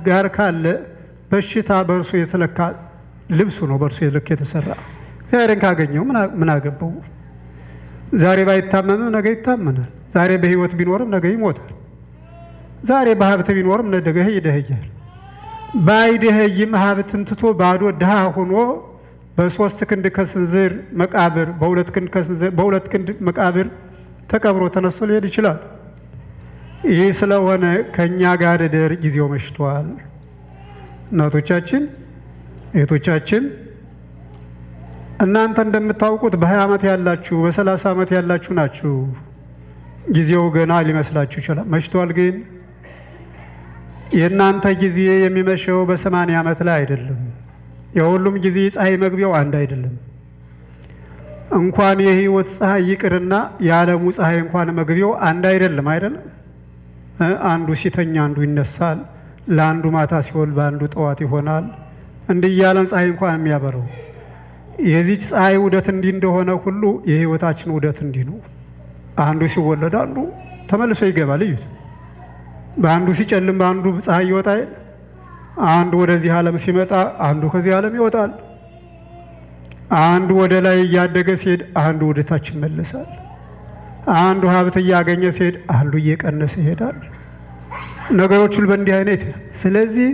Speaker 1: ጋር ካለ በሽታ በእርሱ የተለካ ልብሱ ነው፣ በእርሱ ልክ የተሰራ። እግዚአብሔርን ካገኘው ምን አገባው? ዛሬ ባይታመምም ነገ ይታመናል። ዛሬ በሕይወት ቢኖርም ነገ ይሞታል። ዛሬ በሀብት ቢኖርም ነገ ይደኸያል። ባይደኸይም ሀብትን ትቶ ባዶ ድሃ ሆኖ በ3 ክንድ ከስንዝር መቃብር በሁለት ክንድ መቃብር ተቀብሮ ተነስቶ ሊሄድ ይችላል። ይህ ስለሆነ ከእኛ ጋር እደር፣ ጊዜው መሽቷል። እናቶቻችን፣ እህቶቻችን እናንተ እንደምታውቁት በ20 ዓመት ያላችሁ በ30 ዓመት ያላችሁ ናችሁ። ጊዜው ገና ሊመስላችሁ ይችላል። መሽቷል። ግን የእናንተ ጊዜ የሚመሸው በ80 ዓመት ላይ አይደለም። የሁሉም ጊዜ ፀሐይ መግቢያው አንድ አይደለም። እንኳን የህይወት ፀሐይ ይቅርና የዓለሙ ፀሐይ እንኳን መግቢያው አንድ አይደለም። አንዱ ሲተኛ አንዱ ይነሳል። ለአንዱ ማታ ሲወል በአንዱ ጠዋት ይሆናል። እንዲህ እያለን ፀሐይ እንኳን የሚያበረው የዚች ፀሐይ ውደት እንዲህ እንደሆነ ሁሉ የህይወታችን ውደት እንዲህ ነው። አንዱ ሲወለድ አንዱ ተመልሶ ይገባል። እዩት። በአንዱ ሲጨልም በአንዱ ፀሐይ ይወጣል። አንዱ ወደዚህ ዓለም ሲመጣ አንዱ ከዚህ ዓለም ይወጣል። አንዱ ወደ ላይ እያደገ ሲሄድ አንዱ ወደ ታች ይመለሳል። አንዱ ሀብት እያገኘ ሲሄድ አንዱ እየቀነሰ ይሄዳል። ነገሮች ሁሉ በእንዲህ አይነት ስለዚህ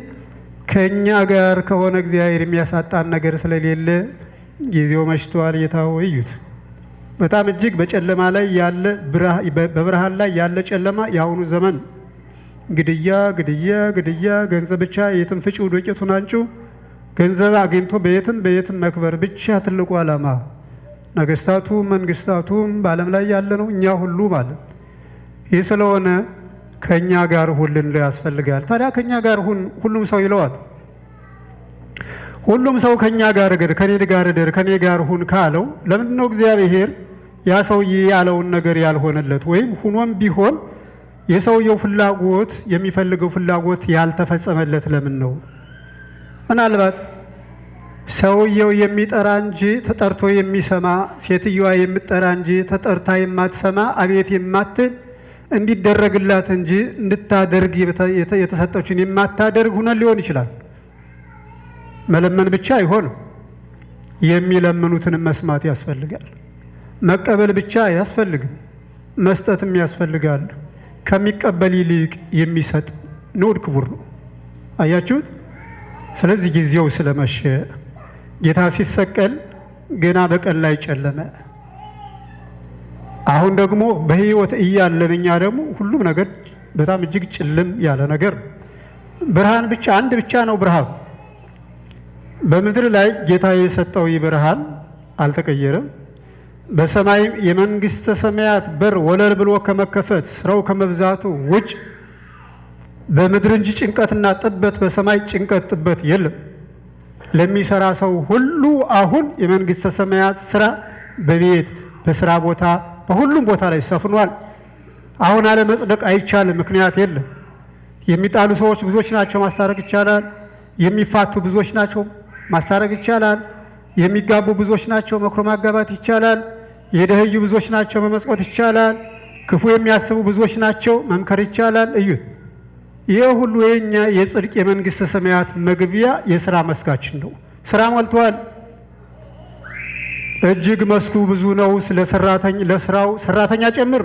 Speaker 1: ከኛ ጋር ከሆነ እግዚአብሔር የሚያሳጣን ነገር ስለሌለ ጊዜው መሽቷል። ጌታው እዩት። በጣም እጅግ በጨለማ ላይ ያለ በብርሃን ላይ ያለ ጨለማ የአሁኑ ዘመን ግድያ ግድያ ግድያ፣ ገንዘብ ብቻ የትም ፍጪው ዱቄቱን አንጩ፣ ገንዘብ አግኝቶ በየትም መክበር ብቻ ትልቁ ዓላማ። ነገስታቱም መንግስታቱም በዓለም ላይ ያለ ነው እኛ ሁሉ ማለት ይህ ስለሆነ ከኛ ጋር ሁን ልንለው ያስፈልጋል። ታዲያ ከኛ ጋር ሁን ሁሉም ሰው ይለዋል። ሁሉም ሰው ከኛ ጋር እደር፣ ከኔ ጋር እደር፣ ከኔ ጋር ሁን ካለው ለምንድን ነው እግዚአብሔር ያ ሰውዬ ያለውን ነገር ያልሆነለት? ወይም ሁኖም ቢሆን የሰውየው ፍላጎት የሚፈልገው ፍላጎት ያልተፈጸመለት ለምን ነው? ምናልባት ሰውየው የሚጠራ እንጂ ተጠርቶ የሚሰማ፣ ሴትዮዋ የምትጠራ እንጂ ተጠርታ የማትሰማ፣ አቤት የማትል እንዲደረግላት እንጂ እንድታደርግ የተሰጠችን የማታደርግ ሁነን ሊሆን ይችላል። መለመን ብቻ አይሆንም። የሚለምኑትንም መስማት ያስፈልጋል። መቀበል ብቻ አያስፈልግም፣ መስጠትም ያስፈልጋል። ከሚቀበል ይልቅ የሚሰጥ ንዑድ ክቡር ነው። አያችሁት? ስለዚህ ጊዜው ስለመሸ ጌታ ሲሰቀል ገና በቀን ላይ ጨለመ። አሁን ደግሞ በሕይወት እያለን እኛ ደግሞ ሁሉም ነገር በጣም እጅግ ጭልም ያለ ነገር ነው። ብርሃን ብቻ አንድ ብቻ ነው ብርሃን። በምድር ላይ ጌታ የሰጠው ይህ ብርሃን አልተቀየረም። በሰማይም የመንግስተ ሰማያት በር ወለል ብሎ ከመከፈት ስራው ከመብዛቱ ውጭ በምድር እንጂ ጭንቀትና ጥበት በሰማይ ጭንቀት ጥበት የለም። ለሚሰራ ሰው ሁሉ አሁን የመንግስተ ሰማያት ስራ በቤት በስራ ቦታ በሁሉም ቦታ ላይ ሰፍኗል። አሁን አለ መጽደቅ አይቻልም፣ ምክንያት የለም። የሚጣሉ ሰዎች ብዙዎች ናቸው፣ ማስታረቅ ይቻላል። የሚፋቱ ብዙዎች ናቸው፣ ማስታረቅ ይቻላል። የሚጋቡ ብዙዎች ናቸው፣ መክሮ ማጋባት ይቻላል። የደህዩ ብዙዎች ናቸው፣ መመስቆት ይቻላል። ክፉ የሚያስቡ ብዙዎች ናቸው፣ መምከር ይቻላል። እዩት። ይህ ሁሉ የኛ የጽድቅ የመንግስተ ሰማያት መግቢያ የሥራ መስካችን ነው። ስራ ሞልቷል። እጅግ መስኩ ብዙ ነው። ለስራው ሰራተኛ ጨምር።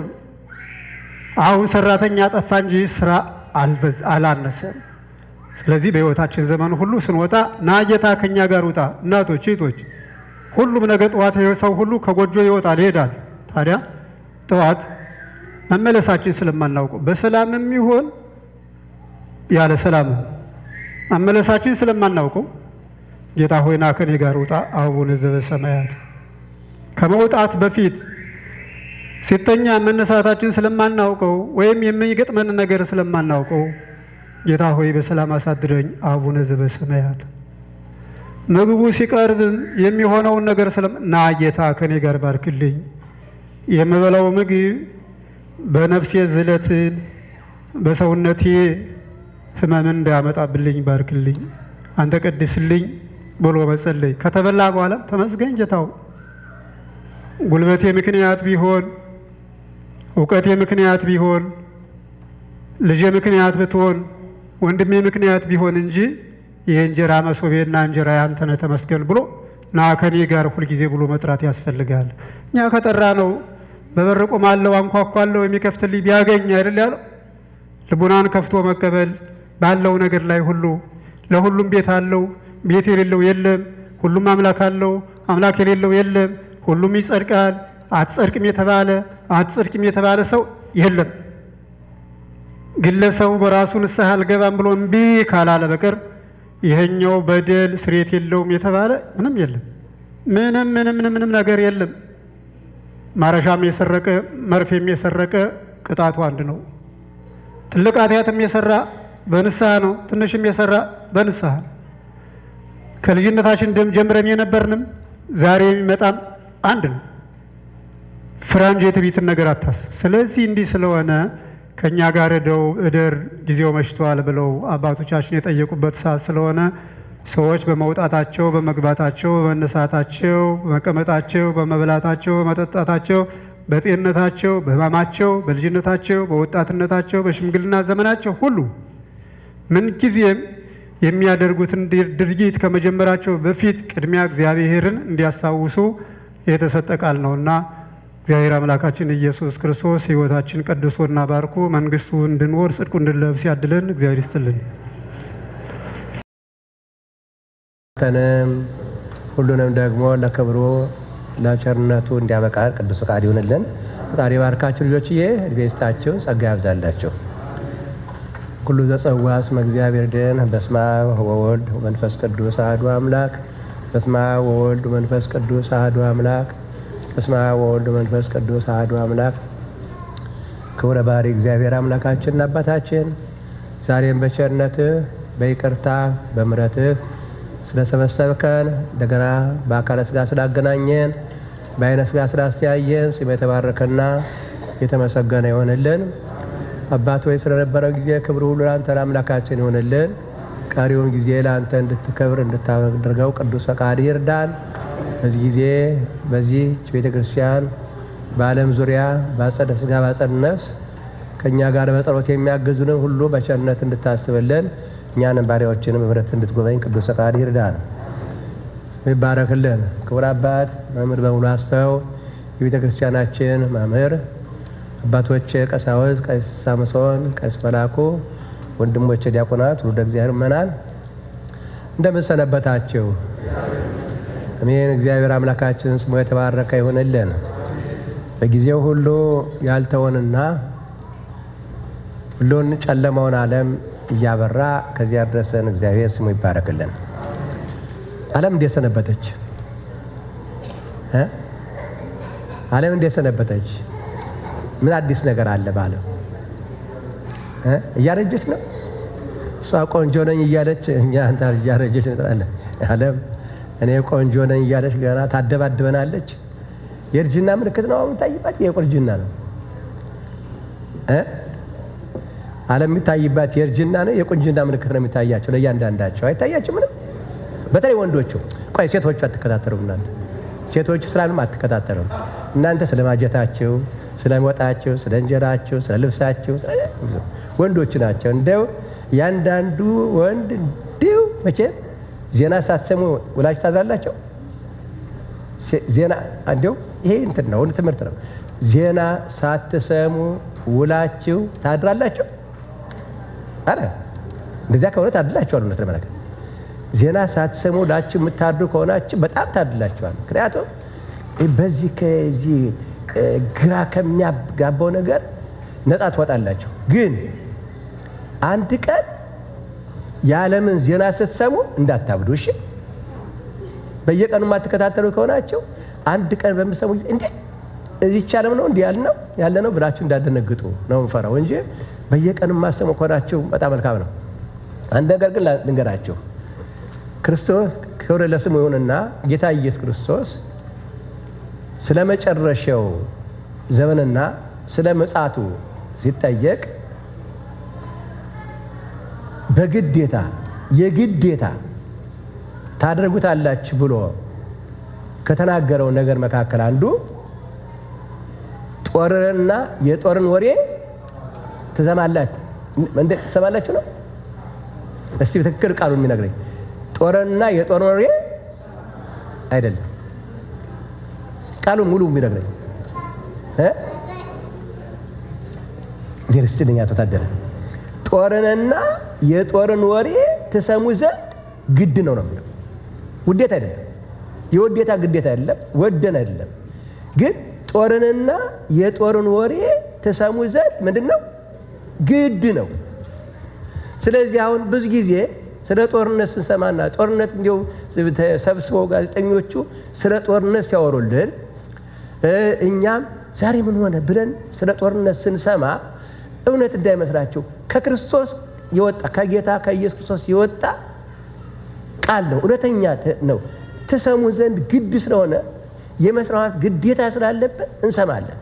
Speaker 1: አሁን ሰራተኛ ጠፋ እንጂ ስራ አላነሰም። ስለዚህ በሕይወታችን ዘመን ሁሉ ስንወጣ ና ጌታ ከኛ ጋር ውጣ። እናቶች፣ እህቶች፣ ሁሉም ነገ ጠዋት ሰው ሁሉ ከጎጆ ይወጣል ይሄዳል። ታዲያ ጠዋት መመለሳችን ስለማናውቀው በሰላምም ይሆን ያለ ሰላም መመለሳችን ስለማናውቀው ጌታ ሆይ ና ከኔ ጋር ውጣ። አቡነ ዘበሰማያት ከመውጣት በፊት ሲተኛ መነሳታችን ስለማናውቀው ወይም የሚገጥመን ነገር ስለማናውቀው ጌታ ሆይ በሰላም አሳድረኝ አቡነ ዘበሰማያት። ምግቡ ሲቀርብም የሚሆነውን ነገር ና ጌታ ከኔ ጋር ባርክልኝ። የምበላው ምግብ በነፍሴ ዝለትን በሰውነቴ ህመምን እንዳያመጣብልኝ ባርክልኝ፣ አንተ ቀድስልኝ ብሎ መጸለይ ከተበላ በኋላ ተመስገን ጌታው። ጉልበቴ ምክንያት ቢሆን፣ እውቀቴ ምክንያት ቢሆን፣ ልጄ ምክንያት ብትሆን፣ ወንድሜ ምክንያት ቢሆን እንጂ የእንጀራ መሶቤና እንጀራ ያንተ ነህ ተመስገን ብሎ ና ከኔ ጋር ሁልጊዜ ብሎ መጥራት ያስፈልጋል። እኛ ከጠራ ነው በበር ቆማለሁ አንኳኳለሁ የሚከፍትልኝ ቢያገኝ አይደል ያለው። ልቡናን ከፍቶ መቀበል ባለው ነገር ላይ ሁሉ ለሁሉም ቤት አለው፣ ቤት የሌለው የለም። ሁሉም አምላክ አለው፣ አምላክ የሌለው የለም። ሁሉም ይጸድቃል፣ አትጸድቅም የተባለ ሰው የለም። ግለሰቡ በራሱ ንስሐ አልገባም ብሎ እምቢ ካላለ በቀር ይሄኛው በደል ስሬት የለውም የተባለ ምንም የለም። ምንም ነገር የለም። ማረሻም የሰረቀ መርፌም የሰረቀ ቅጣቱ አንድ ነው። ትልቅ ኃጢአትም የሰራ በንስሐ ነው፣ ትንሽም የሰራ በንስሐ ነው። ከልጅነታችን ጀምረን የነበርንም ዛሬ የሚመጣም አንድ ነው። ፍራንጅ የትዕቢትን ነገር አታስብ። ስለዚህ እንዲህ ስለሆነ ከኛ ጋር እደር ጊዜው መሽቷል ብለው አባቶቻችን የጠየቁበት ሰዓት ስለሆነ ሰዎች በመውጣታቸው፣ በመግባታቸው፣ በመነሳታቸው፣ በመቀመጣቸው፣ በመብላታቸው፣ በመጠጣታቸው፣ በጤንነታቸው፣ በሕማማቸው፣ በልጅነታቸው፣ በወጣትነታቸው፣ በሽምግልና ዘመናቸው ሁሉ ምንጊዜም የሚያደርጉትን ድርጊት ከመጀመራቸው በፊት ቅድሚያ እግዚአብሔርን እንዲያስታውሱ የተሰጠ ቃል ነውና እግዚአብሔር አምላካችን ኢየሱስ ክርስቶስ ሕይወታችን ቀድሶና ባርኮ መንግስቱ እንድንወርስ ጽድቁ እንድንለብስ ያድለን። እግዚአብሔር ይስጥልን።
Speaker 2: ሁሉንም ደግሞ ለክብሩ ለቸርነቱ እንዲያበቃ ቅዱስ ፈቃድ ይሁንልን። ፈጣሪ ባርካችሁ ልጆችዬ፣ እድሜ ይስጣችሁ፣ ጸጋ ያብዛላችሁ። ኩሉ ዘጸዋ እስመ እግዚአብሔር ደን በስመ አብ ወወልድ ወመንፈስ ቅዱስ አሐዱ አምላክ። በስመ አብ ወወልድ ወመንፈስ ቅዱስ አሐዱ አምላክ። በስመ አብ ወወልድ ወመንፈስ ቅዱስ አሐዱ አምላክ። ክብረ ባሕርይ እግዚአብሔር አምላካችንና አባታችን ዛሬም በቸርነትህ በይቅርታ በምሕረትህ ስለሰበሰብከን እንደገና በአካለ ሥጋ ስላገናኘን በዓይነ ሥጋ ስላስተያየን ስም የተባረከና የተመሰገነ ይሆንልን። አባት ሆይ ስለነበረው ጊዜ ክብር ሁሉ ለአንተ ለአምላካችን ይሆንልን። ቀሪውን ጊዜ ለአንተ እንድትከብር እንድታደርገው ቅዱስ ፈቃድ ይርዳን። በዚህ ጊዜ በዚህች ቤተ ክርስቲያን በዓለም ዙሪያ በአጸደ ሥጋ በአጸደ ነፍስ ከእኛ ጋር በጸሎት የሚያግዙንን ሁሉ በቸርነት እንድታስብልን እኛንም ባሪያዎችንም ምሕረት እንድትጎበኝ ቅዱስ ፈቃድ ይርዳን። ይባረክልን። ክቡር አባት መምህር በሙሉ አስፈው የቤተ ክርስቲያናችን መምህር፣ አባቶች ቀሳውስት፣ ቀሲስ ሳምሶን፣ ቀሲስ መላኩ፣ ወንድሞች ዲያቆናት፣ ውሉደ እግዚአብሔር ምእመናን እንደምን ሰነበታችሁ? አሜን። እግዚአብሔር አምላካችን ስሙ የተባረከ ይሁንልን። በጊዜው ሁሉ ያልተወንና ሁሉን ጨለማውን ዓለም እያበራ ከዚያ ያደረሰን እግዚአብሔር ስሙ ይባረክልን። ዓለም እንዴት ሰነበተች? ዓለም እንዴት ሰነበተች? ምን አዲስ ነገር አለ በዓለም? እያረጀች ነው። እሷ ቆንጆ ነኝ እያለች እኛ አንተ እያረጀች እንጥራለን። ዓለም እኔ ቆንጆ ነኝ እያለች ገና ታደባድበናለች። የእርጅና ምልክት ነው የምታይባት፣ የቁርጅና ነው። ዓለም የሚታይባት የእርጅና ነው፣ የቁንጅና ምልክት ነው የሚታያቸው ለእያንዳንዳቸው። አይታያቸው ምንም። በተለይ ወንዶቹ ቆይ ሴቶቹ አትከታተሉም። እናንተ ሴቶቹ ስላሉም አትከታተሉም። እናንተ ስለ ማጀታቸው፣ ስለ ወጣቸው፣ ስለ እንጀራቸው፣ ስለ ልብሳቸው ወንዶቹ ናቸው። እንደው ያንዳንዱ ወንድ እንዲሁ መቼም ዜና ሳትሰሙ ውላችሁ ታድራላቸው። ዜና እንዲሁ ይሄ እንትን ነው፣ ትምህርት ነው። ዜና ሳትሰሙ ውላችሁ ታድራላችሁ። አረ እንደዚያ ከሆነ ታድላችኋል። እውነት ለመናገር ዜና ሳትሰሙ ውላችሁ የምታድሩ ከሆናችሁ በጣም ታድላችኋል። ምክንያቱም በዚህ ከዚህ ግራ ከሚያጋባው ነገር ነፃ ትወጣላችሁ። ግን አንድ ቀን የዓለምን ዜና ስትሰሙ እንዳታብዱ እሺ። በየቀኑ የማትከታተሉ ከሆናችሁ አንድ ቀን በምትሰሙ ጊዜ እንዴ እዚህች ዓለም ነው እንዲህ ያለ ነው ብላችሁ እንዳደነግጡ ነው የምፈራው እንጂ በየቀኑ የማሰሙ ከሆናችሁ በጣም መልካም ነው። አንድ ነገር ግን ልንገራችሁ። ክርስቶስ ክብር ለስሙ ይሁንና ጌታ ኢየሱስ ክርስቶስ ስለ መጨረሻው ዘመንና ስለ ምጽአቱ ሲጠየቅ በግዴታ የግዴታ ታደርጉታላችሁ ብሎ ከተናገረው ነገር መካከል አንዱ ጦርንና የጦርን ወሬ ትሰማላችሁ ነው። እስቲ በትክክል ቃሉን የሚነግረኝ ጦርንና የጦርን ወሬ አይደለም። ቃሉን ሙሉ የሚነግረኝ ዜርስትልኛ ተታደረ ጦርንና የጦርን ወሬ ትሰሙ ዘንድ ግድ ነው የሚለው። ውዴታ አይደለም፣ የውዴታ ግዴታ አይደለም፣ ወደን አይደለም። ግን ጦርንና የጦርን ወሬ ትሰሙ ዘንድ ምንድነው? ግድ ነው። ስለዚህ አሁን ብዙ ጊዜ ስለ ጦርነት ስንሰማና ጦርነት እንዲያው ሰብስበው ጋዜጠኞቹ ስለ ጦርነት ሲያወሩልን እኛም ዛሬ ምን ሆነ ብለን ስለ ጦርነት ስንሰማ እውነት እንዳይመስላችሁ ከክርስቶስ የወጣ ከጌታ ከኢየሱስ ክርስቶስ የወጣ ቃል ነው። እውነተኛ ነው። ትሰሙ ዘንድ ግድ ስለሆነ የመስራት ግዴታ ስላለብን እንሰማለን።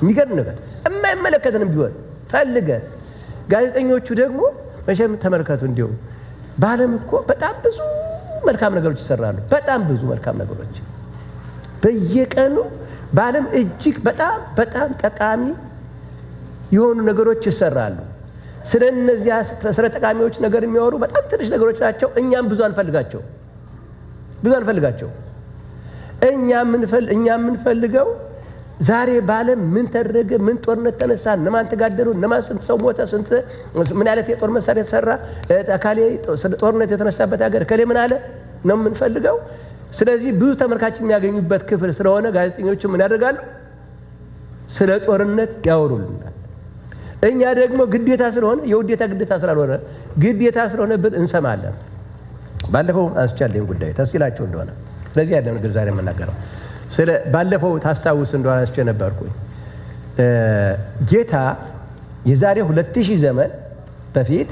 Speaker 2: የሚገርም ነገር የማይመለከተንም ቢሆን ፈልገን። ጋዜጠኞቹ ደግሞ መቼም ተመልከቱ፣ እንዲሁ በዓለም እኮ በጣም ብዙ መልካም ነገሮች ይሰራሉ። በጣም ብዙ መልካም ነገሮች በየቀኑ በዓለም እጅግ በጣም በጣም ጠቃሚ የሆኑ ነገሮች ይሰራሉ። ስለነዚያ ስለ ጠቃሚዎች ነገር የሚያወሩ በጣም ትንሽ ነገሮች ናቸው። እኛም ብዙ አንፈልጋቸው። እኛ የምንፈልገው ዛሬ በዓለም ምን ተደረገ፣ ምን ጦርነት ተነሳ፣ እነማን ተጋደሉ፣ እነማን ስንት ሰው ሞተ፣ ምን አይነት የጦር መሳሪያ ተሰራ፣ አካሌ ጦርነት የተነሳበት ሀገር ከሌ ምን አለ ነው የምንፈልገው። ስለዚህ ብዙ ተመልካች የሚያገኙበት ክፍል ስለሆነ ጋዜጠኞቹ ምን ያደርጋሉ? ስለ ጦርነት ያወሩልናል። እኛ ደግሞ ግዴታ ስለሆነ ግዴታ ስላልሆነ ግዴታ ስለሆነ እንሰማለን። ባለፈው አንስቻለሁ ጉዳይ ተስላችሁ እንደሆነ ስለዚህ ያለ ነገር ዛሬ የምናገረው ባለፈው ታስታውስ እንደሆነ አንስቼ ነበርኩኝ። ጌታ የዛሬ 2000 ዘመን በፊት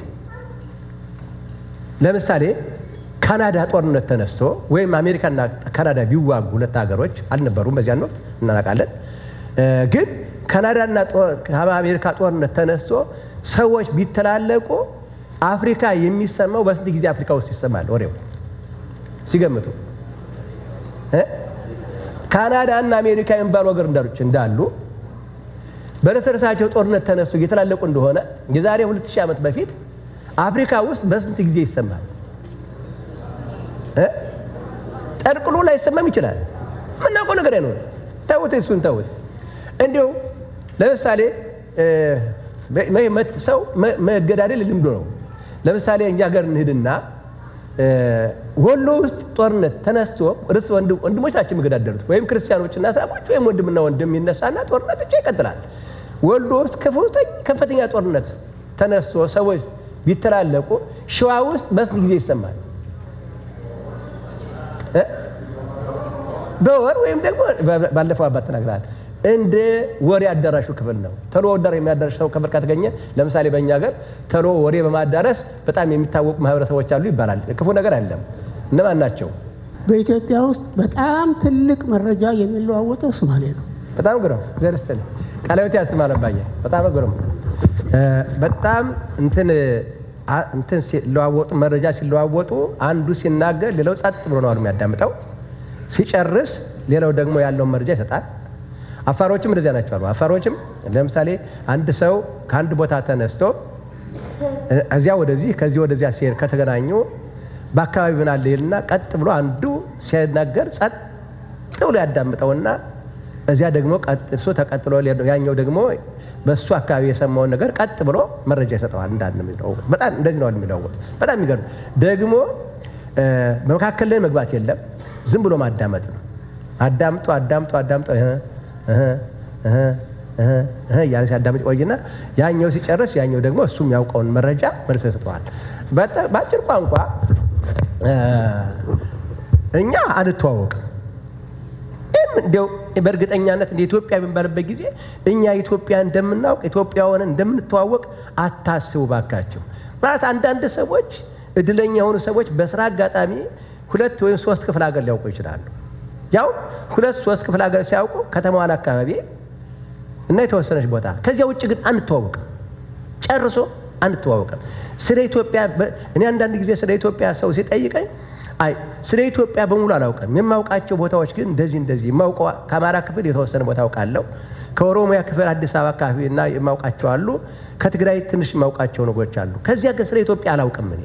Speaker 2: ለምሳሌ ካናዳ ጦርነት ተነስቶ ወይም አሜሪካና ካናዳ ቢዋጉ ሁለት ሀገሮች አልነበሩም በዚያን ወቅት እናውቃለን። ግን ካናዳና አሜሪካ ጦርነት ተነስቶ ሰዎች ቢተላለቁ አፍሪካ የሚሰማው በስንት ጊዜ አፍሪካ ውስጥ ይሰማል? ወሬው ሲገምቱ ካናዳና አሜሪካ የሚባሉ ሀገሮች እንዳሉ በረሰረሳቸው ጦርነት ተነስቶ እየተላለቁ እንደሆነ የዛሬ 2000 ዓመት በፊት አፍሪካ ውስጥ በስንት ጊዜ ይሰማል? ጠርቅሎ ላይሰማም ይችላል። ምናውቀው ነገር አይኖር። ተውት፣ እሱን ተውት። እንዲሁ ለምሳሌ ሰው መገዳደል ልምዶ ነው። ለምሳሌ እኛ ሀገር እንሂድና ወሎ ውስጥ ጦርነት ተነስቶ እርስ ወንድሞች ናቸው የሚገዳደሉት፣ ወይም ክርስቲያኖችና እስላሞች ወይም ወንድምና ወንድም ይነሳና ጦርነት ብቻ ይቀጥላል። ወሎ ውስጥ ከፍተኛ ጦርነት ተነስቶ ሰዎች ቢተላለቁ ሸዋ ውስጥ በስንት ጊዜ ይሰማል? በወር ወይም ደግሞ ባለፈው አባት ተናግራል። እንደ ወሬ አዳራሹ ክፍል ነው። ተሎ ወዳር የሚያዳርሽ ሰው ክፍል ከተገኘ ለምሳሌ በእኛ ሀገር ተሎ ወሬ በማዳረስ በጣም የሚታወቁ ማህበረሰቦች አሉ ይባላል። ክፉ ነገር አይደለም። እነማን ናቸው?
Speaker 3: በኢትዮጵያ ውስጥ በጣም ትልቅ መረጃ የሚለዋወጠው ሶማሌ ነው።
Speaker 2: በጣም ግሩም ዘርስተን ቃላዊት ያስማለባየ በጣም ግሩም በጣም እንትን ሲለዋወጡ መረጃ ሲለዋወጡ አንዱ ሲናገር ሌላው ጸጥ ብሎ ነው የሚያዳምጠው። ሲጨርስ ሌላው ደግሞ ያለውን መረጃ ይሰጣል። አፋሮችም እንደዚያ ናቸው አሉ። አፋሮችም ለምሳሌ አንድ ሰው ከአንድ ቦታ ተነስቶ እዚያ ወደዚህ ከዚህ ወደዚያ ሲሄድ ከተገናኙ በአካባቢ ምን አለ ይልና ቀጥ ብሎ አንዱ ሲናገር ጸጥ ብሎ ያዳምጠውና እዚያ ደግሞ እሱ ተቀጥሎ ያኛው ደግሞ በሱ አካባቢ የሰማውን ነገር ቀጥ ብሎ መረጃ ይሰጠዋል። በጣም እንደዚህ ነው የሚለውጥ። በጣም የሚገርም ደግሞ በመካከል ላይ መግባት የለም። ዝም ብሎ ማዳመጥ ነው። አዳምጦ ያለ ሲያዳምጥ ቆይና ያኛው ሲጨርስ ያኛው ደግሞ እሱም ያውቀውን መረጃ መልስ ይሰጠዋል። በአጭር ቋንቋ እኛ አንተዋወቅም። እንደው በእርግጠኛነት እንደ ኢትዮጵያ በሚባልበት ጊዜ እኛ ኢትዮጵያ እንደምናውቅ ኢትዮጵያውን እንደምንተዋወቅ አታስቡ ባካቸው። ማለት አንዳንድ ሰዎች እድለኛ የሆኑ ሰዎች በስራ አጋጣሚ 2 ወይም 3 ክፍለ ሀገር ሊያውቁ ይችላሉ። ያው 2-3 ክፍለ ሀገር ሲያውቁ ከተማዋን አካባቢ እና የተወሰነች ቦታ ከዚያ ውጭ ግን አንተዋወቅም፣ ጨርሶ አንተዋወቅም። ስለ ኢትዮጵያ እኔ አንዳንድ ጊዜ ስለ ኢትዮጵያ ሰው ሲጠይቀኝ ስለ ኢትዮጵያ በሙሉ አላውቅም። የማውቃቸው ቦታዎች ግን እንደዚህ የማውቀው ከአማራ ክፍል የተወሰነ ቦታ አውቃለሁ። ከኦሮሚያ ክፍል አዲስ አበባ አካባቢ እና የማውቃቸው አሉ። ከትግራይ ትንሽ የማውቃቸው ነገሮች አሉ። ከዚያ ግን ስለ ኢትዮጵያ አላውቅም። እኔ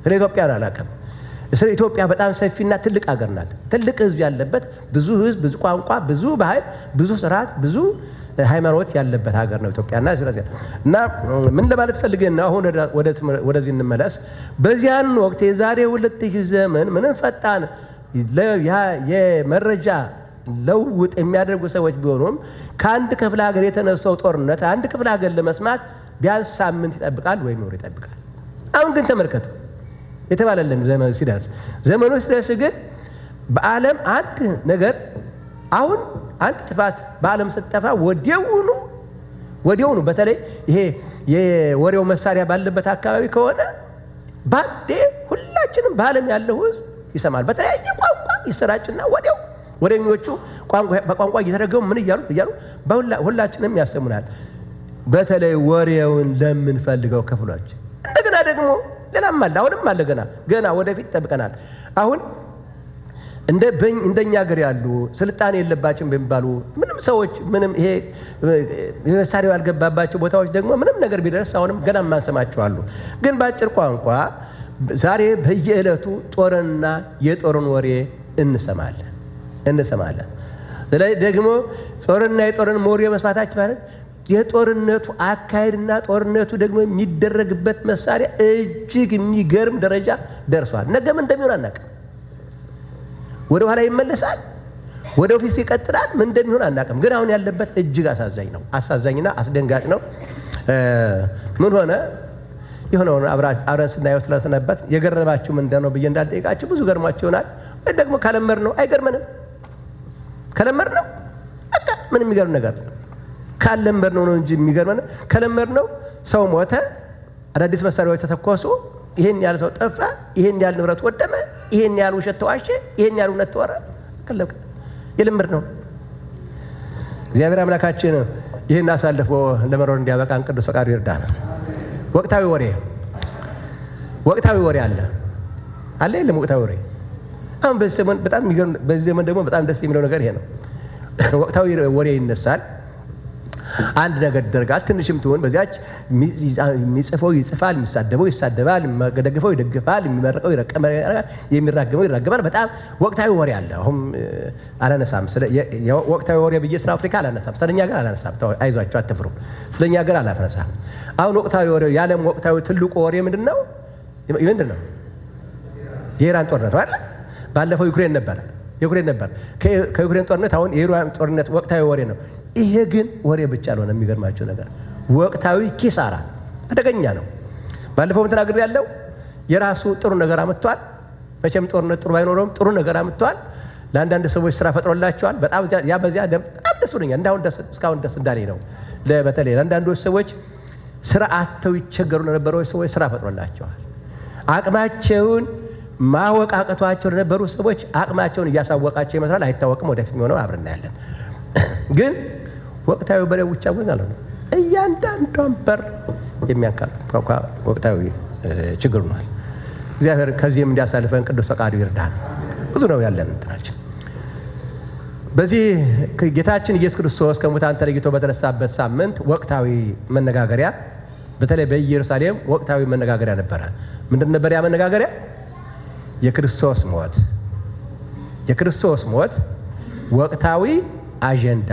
Speaker 2: ስለ ኢትዮጵያ አላውቅም። ስለ ኢትዮጵያ በጣም ሰፊና ትልቅ ሀገር ናት። ትልቅ ሕዝብ ያለበት ብዙ ሕዝብ፣ ብዙ ቋንቋ፣ ብዙ ባህል፣ ብዙ ስርዓት፣ ብዙ ሃይማኖት ያለበት ሀገር ነው ኢትዮጵያና ስለዚህ እና ምን ለማለት ፈልገን ነው አሁን ወደዚህ እንመለስ። በዚያን ወቅት የዛሬ 2000 ዘመን ምንም ፈጣን የመረጃ ለውጥ የሚያደርጉ ሰዎች ቢሆኑም ከአንድ ክፍለ ሀገር የተነሳው ጦርነት አንድ ክፍለ ሀገር ለመስማት ቢያንስ ሳምንት ይጠብቃል ወይም ወር ይጠብቃል። አሁን ግን ተመልከቱ የተባለልን ዘመኑ ሲደርስ ግን በዓለም አንድ ነገር አሁን አንድ ጥፋት በዓለም ስትጠፋ ወዲያውኑ በተለይ ይሄ የወሬው መሳሪያ ባለበት አካባቢ ከሆነ ባዴ ሁላችንም በዓለም ያለው ሕዝብ ይሰማል። በተለያየ ቋንቋ ይሰራጭና ወዲያው ወሬኞቹ በቋንቋ እየተረገሙ ምን እያሉ ሁላችንም ያሰሙናል። በተለይ ወሬውን ለምንፈልገው ክፍሎች እንደገና ደግሞ ሌላም አለ፣ አሁንም አለ። ገና ወደፊት ይጠብቀናል። አሁን እንደኛ ሀገር ያሉ ስልጣኔ የለባቸውም በሚባሉ ምንም ሰዎች ምንም ይሄ መሳሪያው ያልገባባቸው ቦታዎች ደግሞ ምንም ነገር ቢደርስ አሁንም ገና ማንሰማቸው አሉ። ግን በአጭር ቋንቋ ዛሬ በየዕለቱ ጦርና የጦርን ወሬ እንሰማለን። ስለዚህ ደግሞ ጦርና የጦርን ወሬ መስማታችን ማለት የጦርነቱ አካሄድና ጦርነቱ ደግሞ የሚደረግበት መሳሪያ እጅግ የሚገርም ደረጃ ደርሷል። ነገም እንደሚሆን አናውቅም። ወደ ኋላ ይመለሳል፣ ወደ ፊት ይቀጥላል። ምን እንደሚሆን አናውቅም። ግን አሁን ያለበት እጅግ አሳዛኝና አስደንጋጭ ነው። ምን ሆነ የሆነውን አብረን ስናየው ስለሰነበት የገረማችሁ ምንድን ነው ብዬ እንዳልጠይቃችሁ ብዙ ገርሟችሁ ይሆናል። ወይ ደግሞ ከለመድ ነው አይገርመንም። ከለመድ ነው በቃ ምን የሚገርም ነገር ካለመድ ነው እንጂ የሚገርመን ከለመድ ነው። ሰው ሞተ፣ አዳዲስ መሳሪያዎች ተተኮሱ፣ ይሄን ያህል ሰው ጠፋ፣ ይሄን ያህል ንብረት ወደመ፣ ይሄን ያህል ውሸት ተዋሸ፣ ይሄን ያህል እውነት ተወራ። የልምድ ነው። እግዚአብሔር አምላካችን ይህን አሳልፎ ለመኖር እንዲያበቃን ቅዱስ ፈቃዱ ይርዳን። ወቅታዊ ወሬ አለ የለም? ወቅታዊ ወሬ አሁን በዚህ ዘመን ደግሞ በጣም ደስ የሚለው ነገር ይሄ ነው። ወቅታዊ ወሬ ይነሳል። አንድ ነገር ይደረጋል፣ ትንሽም ትሆን በዚያች የሚጽፈው ይጽፋል፣ የሚሳደበው ይሳደባል፣ የሚደግፈው ይደግፋል፣ የሚመርቀው የሚራገመው ይራገማል። በጣም ወቅታዊ ወሬ አለ። አሁን አላነሳም፣ ወቅታዊ ወሬ ብዬ ስለ አፍሪካ አላነሳም፣ ስለኛ ሀገር አላነሳም። አይዟቸው አትፍሩ፣ ስለኛ ሀገር አላነሳም። አሁን ወቅታዊ ወሬ የዓለም ወቅታዊ ትልቁ ወሬ ምንድን ነው? የኢራን ጦርነት አለ። ባለፈው ዩክሬን ነበር። ከዩክሬን ጦርነት አሁን የኢራን ጦርነት ወቅታዊ ወሬ ነው። ይሄ ግን ወሬ ብቻ አልሆነ። የሚገርማቸው ነገር ወቅታዊ ኪሳራ አደገኛ ነው። ባለፈው ተናግሬ ያለው የራሱ ጥሩ ነገር አመጥቷል። መቼም ጦርነት ጥሩ ባይኖረውም ጥሩ ነገር አመጥቷል። ለአንዳንድ ሰዎች ስራ ፈጥሮላቸዋል። በጣም በዚያ በጣም ደስ ብሎኛል። እስካሁን ደስ እንዳለኝ ነው። በተለይ ለአንዳንዶች ሰዎች ስራ አጥተው ይቸገሩ ለነበሩ ሰዎች ስራ ፈጥሮላቸዋል። አቅማቸውን ማወቅ አቅቷቸው ለነበሩ ሰዎች አቅማቸውን እያሳወቃቸው ይመስላል። አይታወቅም። ወደፊት የሚሆነው አብረን እናያለን። ግን ወቅታዊ በለው ብቻ ግን አልሆነም። እያንዳንዷን በር የሚያንኳኳ ወቅታዊ ችግር ነው። እግዚአብሔር ከዚህም እንዲያሳልፈን ቅዱስ ፈቃዱ ይርዳን። ብዙ ነው ያለን እንትናችን። በዚህ ጌታችን ኢየሱስ ክርስቶስ ከሙታን ተለይቶ በተነሳበት ሳምንት ወቅታዊ መነጋገሪያ በተለይ በኢየሩሳሌም ወቅታዊ መነጋገሪያ ነበረ። ምንድን ነበር ያ መነጋገሪያ? የክርስቶስ ሞት ወቅታዊ አጀንዳ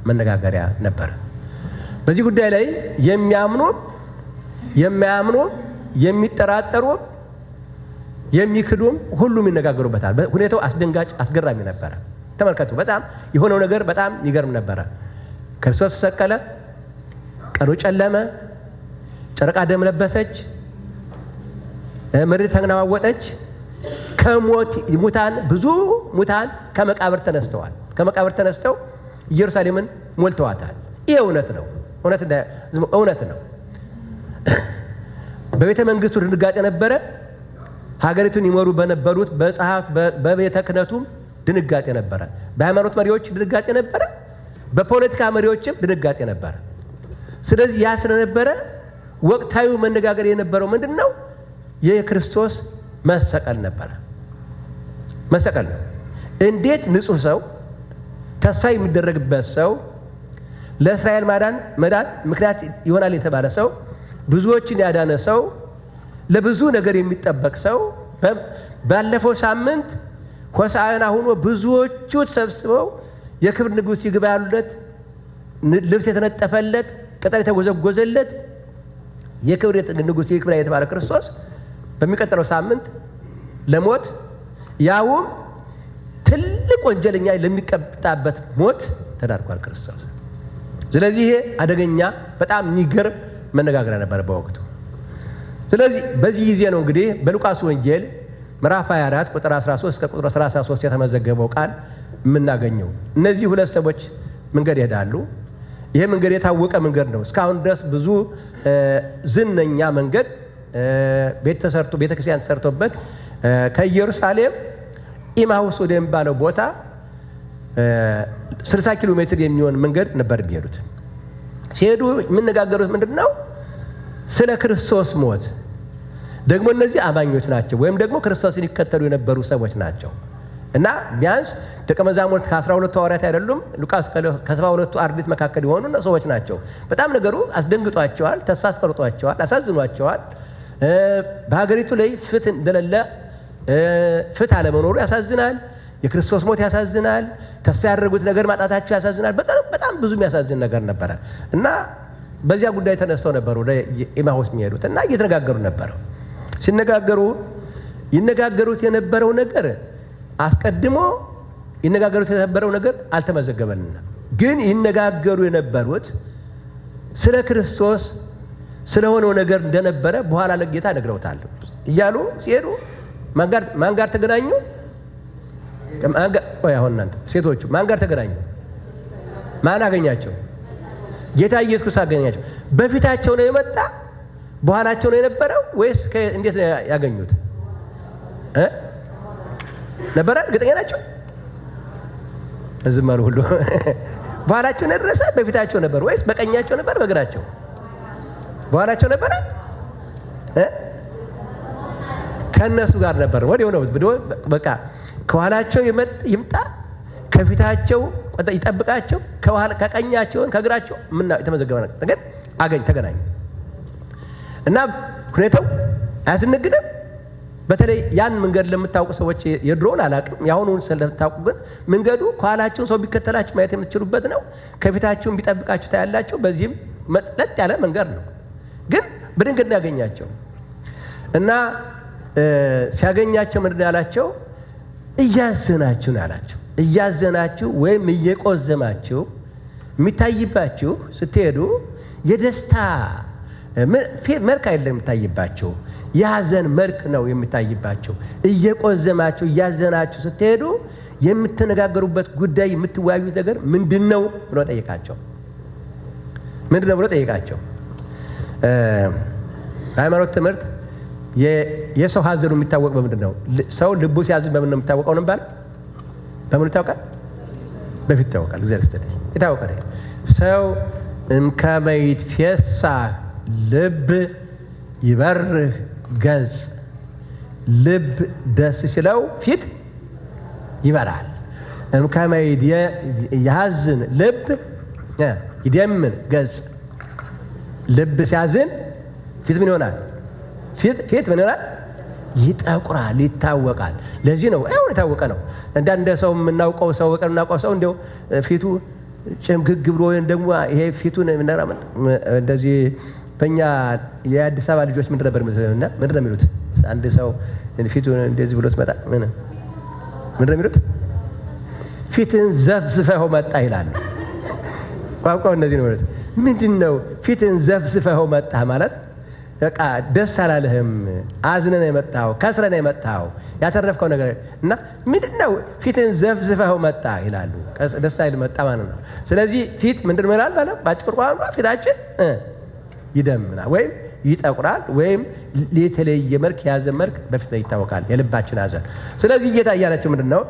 Speaker 2: መነጋገሪያ ነበር። በዚህ ጉዳይ ላይ የሚያምኑ የማያምኑ የሚጠራጠሩ የሚክዱም ሁሉም ይነጋገሩበታል። ሁኔታው አስደንጋጭ አስገራሚ ነበረ። ተመልከቱ። በጣም የሆነው ነገር በጣም ይገርም ነበረ። ክርስቶስ ተሰቀለ፣ ቀኑ ጨለመ፣ ጨረቃ ደም ለበሰች፣ ምድር ተናወጠች። ብዙ ሙታን ከመቃብር ተነስተዋል። ከመቃብር ተነስተው ኢየሩሳሌምን ሞልተዋታል። ይሄ እውነት ነው። በቤተ መንግስቱ ድንጋጤ ነበረ። ሀገሪቱን ይመሩ በነበሩት በጸሐፍት በቤተ ክህነቱም ድንጋጤ ነበረ። በሃይማኖት መሪዎች ድንጋጤ ነበረ። በፖለቲካ መሪዎችም ድንጋጤ ነበረ። ስለዚህ ያ ስለነበረ ወቅታዊ መነጋገር የነበረው ምንድን ነው? የክርስቶስ መሰቀል ነበረ። መሰቀል ነው። እንዴት ንጹህ ሰው ተስፋ የሚደረግበት ሰው ለእስራኤል ማዳን ምክንያት ይሆናል የተባለ ሰው ብዙዎችን ያዳነ ሰው ለብዙ ነገር የሚጠበቅ ሰው ባለፈው ሳምንት ሆሳዕና ሆኖ ብዙዎቹ ተሰብስበው የክብር ንጉሥ ይግባ ያሉለት ልብስ የተነጠፈለት ቅጠል የተጎዘጎዘለት የክብር ንጉሥ ይግባ የተባለ ክርስቶስ በሚቀጥለው ሳምንት ለሞት ያውም ትልቅ ወንጀለኛ ለሚቀጣበት ሞት ተዳርጓል ክርስቶስ። ስለዚህ ይሄ አደገኛ በጣም የሚገርም መነጋገሪያ ነበር በወቅቱ። ስለዚህ በዚህ ጊዜ ነው እንግዲህ በሉቃስ ወንጌል ምዕራፍ 24 ቁጥር 13 እስከ ቁጥር 33 የተመዘገበው ቃል የምናገኘው። እነዚህ ሁለት ሰዎች መንገድ ይሄዳሉ። ይሄ መንገድ የታወቀ መንገድ ነው። እስካሁን ድረስ ብዙ ዝነኛ መንገድ ቤተክርስቲያን ተሰርቶበት ከኢየሩሳሌም ኢማሁስ ወደሚባለው ቦታ 60 ኪሎ ሜትር የሚሆን መንገድ ነበር የሚሄዱት። ሲሄዱ የሚነጋገሩት ምንድን ነው? ስለ ክርስቶስ ሞት ደግሞ እነዚህ አማኞች ናቸው ወይም ደግሞ ክርስቶስን ይከተሉ የነበሩ ሰዎች ናቸው። እና ቢያንስ ደቀ መዛሙርት ከ12 ሐዋርያት አይደሉም። ሉቃስ ከ72 አርድእት መካከል የሆኑ ሰዎች ናቸው። በጣም ነገሩ አስደንግጧቸዋል፣ ተስፋ አስቆርጧቸዋል፣ አሳዝኗቸዋል። በሀገሪቱ ላይ ፍትህ እንደሌለ ፍትህ አለመኖሩ ያሳዝናል። የክርስቶስ ሞት ያሳዝናል። ተስፋ ያደረጉት ነገር ማጣታቸው ያሳዝናል። በጣም ብዙ የሚያሳዝን ነገር ነበረ እና በዚያ ጉዳይ ተነስተው ነበሩ ወደ ኤማሁስ የሚሄዱት እና እየተነጋገሩ ነበረ። ይነጋገሩት የነበረው ነገር አስቀድሞ ይነጋገሩት የነበረው ነገር አልተመዘገበልንም። ግን ይነጋገሩ የነበሩት ስለ ክርስቶስ ስለሆነው ነገር እንደነበረ በኋላ ለጌታ ነግረውታል እያሉ ሲሄዱ ማን ጋር ተገናኙ? አሁን እናንተ ሴቶቹ ማን ጋር ተገናኙ? ማን አገኛቸው? ጌታ ኢየሱስ ክርስቶስ አገኛቸው። በፊታቸው ነው የመጣ በኋላቸው ነው የነበረው ወይስ እንዴት ነው ያገኙት? ነበረ? እርግጠኛ ናቸው? ዝም አሉ ሁሉ። በኋላቸው ነው የደረሰ? በፊታቸው ነበር ወይስ በቀኛቸው ነበር? በግራቸው? በኋላቸው ነበረ? ከእነሱ ጋር ነበር። ወዲያው ነው በቃ ከኋላቸው ይምጣ፣ ከፊታቸው ይጠብቃቸው፣ ከቀኛቸውን ከግራቸው የተመዘገበ ነገር ተገናኙ እና ሁኔታው አያስደነግጥም? በተለይ ያን መንገድ ለምታውቁ ሰዎች የድሮውን አላውቅም፣ የአሁኑን ስለምታውቁ ግን መንገዱ ከኋላቸውን ሰው ቢከተላችሁ ማየት የምትችሉበት ነው። ከፊታቸውን ቢጠብቃችሁ ታያላችሁ። በዚህም መጥለጥ ያለ መንገድ ነው። ግን በድንገት ነው ያገኛቸው እና ሲያገኛቸው ምንድን ያላቸው? እያዘናችሁ ነው ያላቸው። እያዘናችሁ ወይም እየቆዘማችሁ የሚታይባችሁ ስትሄዱ የደስታ መልክ አይደለም የሚታይባችሁ፣ የሐዘን መልክ ነው የሚታይባችሁ። እየቆዘማችሁ እያዘናችሁ ስትሄዱ የምትነጋገሩበት ጉዳይ የምትወያዩት ነገር ምንድን ነው ብሎ ጠየቃቸው። ምንድን ነው ብሎ ጠየቃቸው። ሃይማኖት ትምህርት የሰው ሐዘኑ የሚታወቅ በምንድን ነው? ሰው ልቡ ሲያዝን በምን ነው የሚታወቀው? ነበር በምን ይታወቃል? በፊት ይታወቃል። እግዚአብሔር ይስጥልኝ። ይታወቃል። ሰው እምከመ ይትፌሳህ ልብ ይበርህ ገጽ፣ ልብ ደስ ሲለው ፊት ይበራል። እምከመ ያዝን ልብ ይደምን ገጽ፣ ልብ ሲያዝን ፊት ምን ይሆናል? ፊት ምን ይሆናል? ይጠቁራል፣ ይታወቃል። ለዚህ ነው አሁን የታወቀ ነው። እንደ ሰው የምናውቀው ሰው በቀን የምናውቀው ሰው እንደው ፊቱ ጭምግግ ብሎ ወይም ደግሞ ይሄ ፊቱን እንደዚህ በእኛ የአዲስ አበባ ልጆች ምንድን ነበር የሚሉት? አንድ ሰው ፊቱን እንደዚህ ብሎ ሲመጣ ምንድን ነው የሚሉት? ፊትን ዘፍዝፈኸው መጣ ይላሉ። ቋንቋው እንደዚህ ነው ማለት። ምንድን ነው ፊትን ዘፍዝፈኸው መጣ ማለት? በቃ ደስ አላለህም፣ አዝነህ ነው የመጣኸው፣ ከስረህ ነው የመጣኸው፣ ያተረፍከው ነገር እና ምንድን ነው ፊትን ዘፍዝፈኸው መጣ ይላሉ። ደስ አይል መጣ ማለት ነው። ስለዚህ ፊት ምንድን ይላል ማለት በአጭር ቋንቋ ፊታችን ይደምናል ወይም ይጠቁራል ወይም የተለየ መልክ የያዘ መልክ በፊት ላይ ይታወቃል፣ የልባችን ሐዘን። ስለዚህ ጌታ እያላቸው ምንድን ነው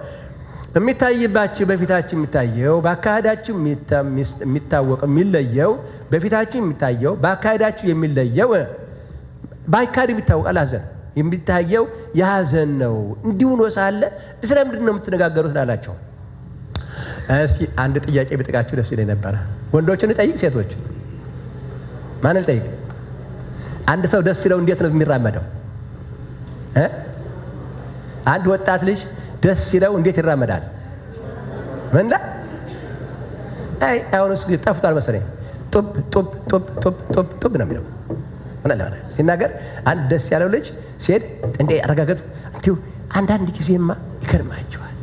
Speaker 2: የሚታይባችሁ? በፊታችሁ የሚታየው በአካሄዳችሁ የሚታወቀው የሚለየው በፊታችሁ የሚታየው በአካሄዳችሁ የሚለየው በአካሄድ የሚታወቃል ሐዘን የሚታየው የሐዘን ነው። እንዲሁ ነው ሳለ ስለምንድን ነው የምትነጋገሩት አላቸው። እስኪ አንድ ጥያቄ ብጠይቃችሁ ደስ ይለኝ ነበረ። ወንዶችን ልጠይቅ ሴቶች? ማንን ልጠይቅ? አንድ ሰው ደስ ሲለው እንዴት ነው የሚራመደው? አንድ ወጣት ልጅ ደስ ሲለው እንዴት ይራመዳል? ምንዳ አሁንስ ጠፍቷል መሰለኝ። ጡብ ጡብ ጡብ ጡብ ጡብ ጡብ ነው የሚለው ሲናገር። አንድ ደስ ያለው ልጅ ሲሄድ እንዴ አረጋገጡ። እንዲሁ አንዳንድ ጊዜማ ይገርማቸዋል።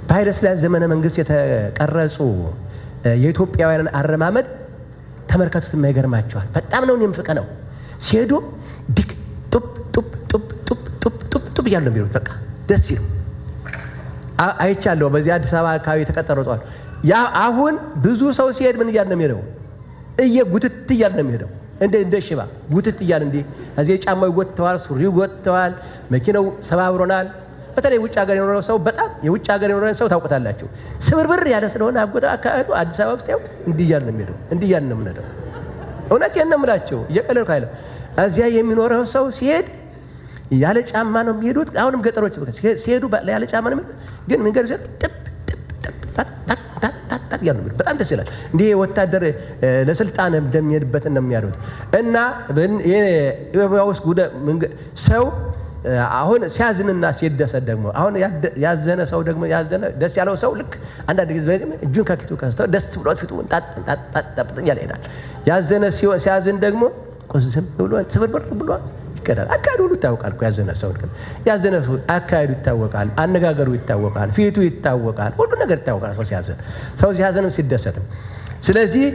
Speaker 2: በኃይለ ሥላሴ ዘመነ መንግስት የተቀረጹ የኢትዮጵያውያንን አረማመድ ተመልከቱት፣ ይገርማቸዋል። በጣም ነው የምፍቀ ነው። ሲሄዱ ዲክ ጡብ ጡብ ጡብ ጡብ ጡብ ጡብ ጡብ እያሉ ነው የሚሉት። በቃ ደስ ይሉ አይቻለሁ። በዚህ አዲስ አበባ አካባቢ የተቀጠረጧል። ያ አሁን ብዙ ሰው ሲሄድ ምን እያለ ነው የሚሄደው? ጉትት እያለ ነው የሚሄደው። እንደ ሽባ ጉትት እያለ እንዲህ እዚህ ጫማው ይጎትተዋል፣ ሱሪው ይጎትተዋል፣ መኪናው ሰባብሮናል። በተለይ ውጭ ሀገር የኖረው ሰው በጣም የውጭ ሀገር የኖረን ሰው ታውቁታላችሁ። ስብርብር ያለ ስለሆነ አካሄዱ አዲስ አበባ ውስጥ ያውት እንዲህ እያለ ነው የሚሄደው። እንዲህ እያለ ነው የምንሄደው። እውነቴን ነው የምላቸው፣ እየቀለድኩ አይደለም። እዚያ የሚኖረው ሰው ሲሄድ ያለ ጫማ ነው የሚሄዱት። አሁንም ገጠሮች ሲሄዱ ያለ ጫማ ነው የሚሄዱት። ግን መንገድ ሲሄድ ጥብ ያሉ በጣም ደስ ይላል። እንዲህ ወታደር ለስልጣን እንደሚሄድበት ነው የሚያሉት። እና ውስጥ ሰው አሁን ሲያዝንና ሲደሰት ደግሞ አሁን ያዘነ ሰው ደግሞ ያዘነ ደስ ያለው ሰው ልክ አንዳንድ ጊዜ እጁን ከፊቱ ከስተው ደስ ብሎት ፊቱ ጣጣጣጣ ያለ ይላል። ያዘነ ሲያዝን ደግሞ ቆዝም ብሎ ስብርብር ብሎ ይከዳል። አካሄዱ ሁሉ ይታወቃል እኮ ያዘነ ሰው ግን ያዘነ ሰው አካሄዱ ይታወቃል፣ አነጋገሩ ይታወቃል፣ ፊቱ ይታወቃል፣ ሁሉ ነገር ይታወቃል። ሰው ሲያዝንም ሲደሰትም። ስለዚህ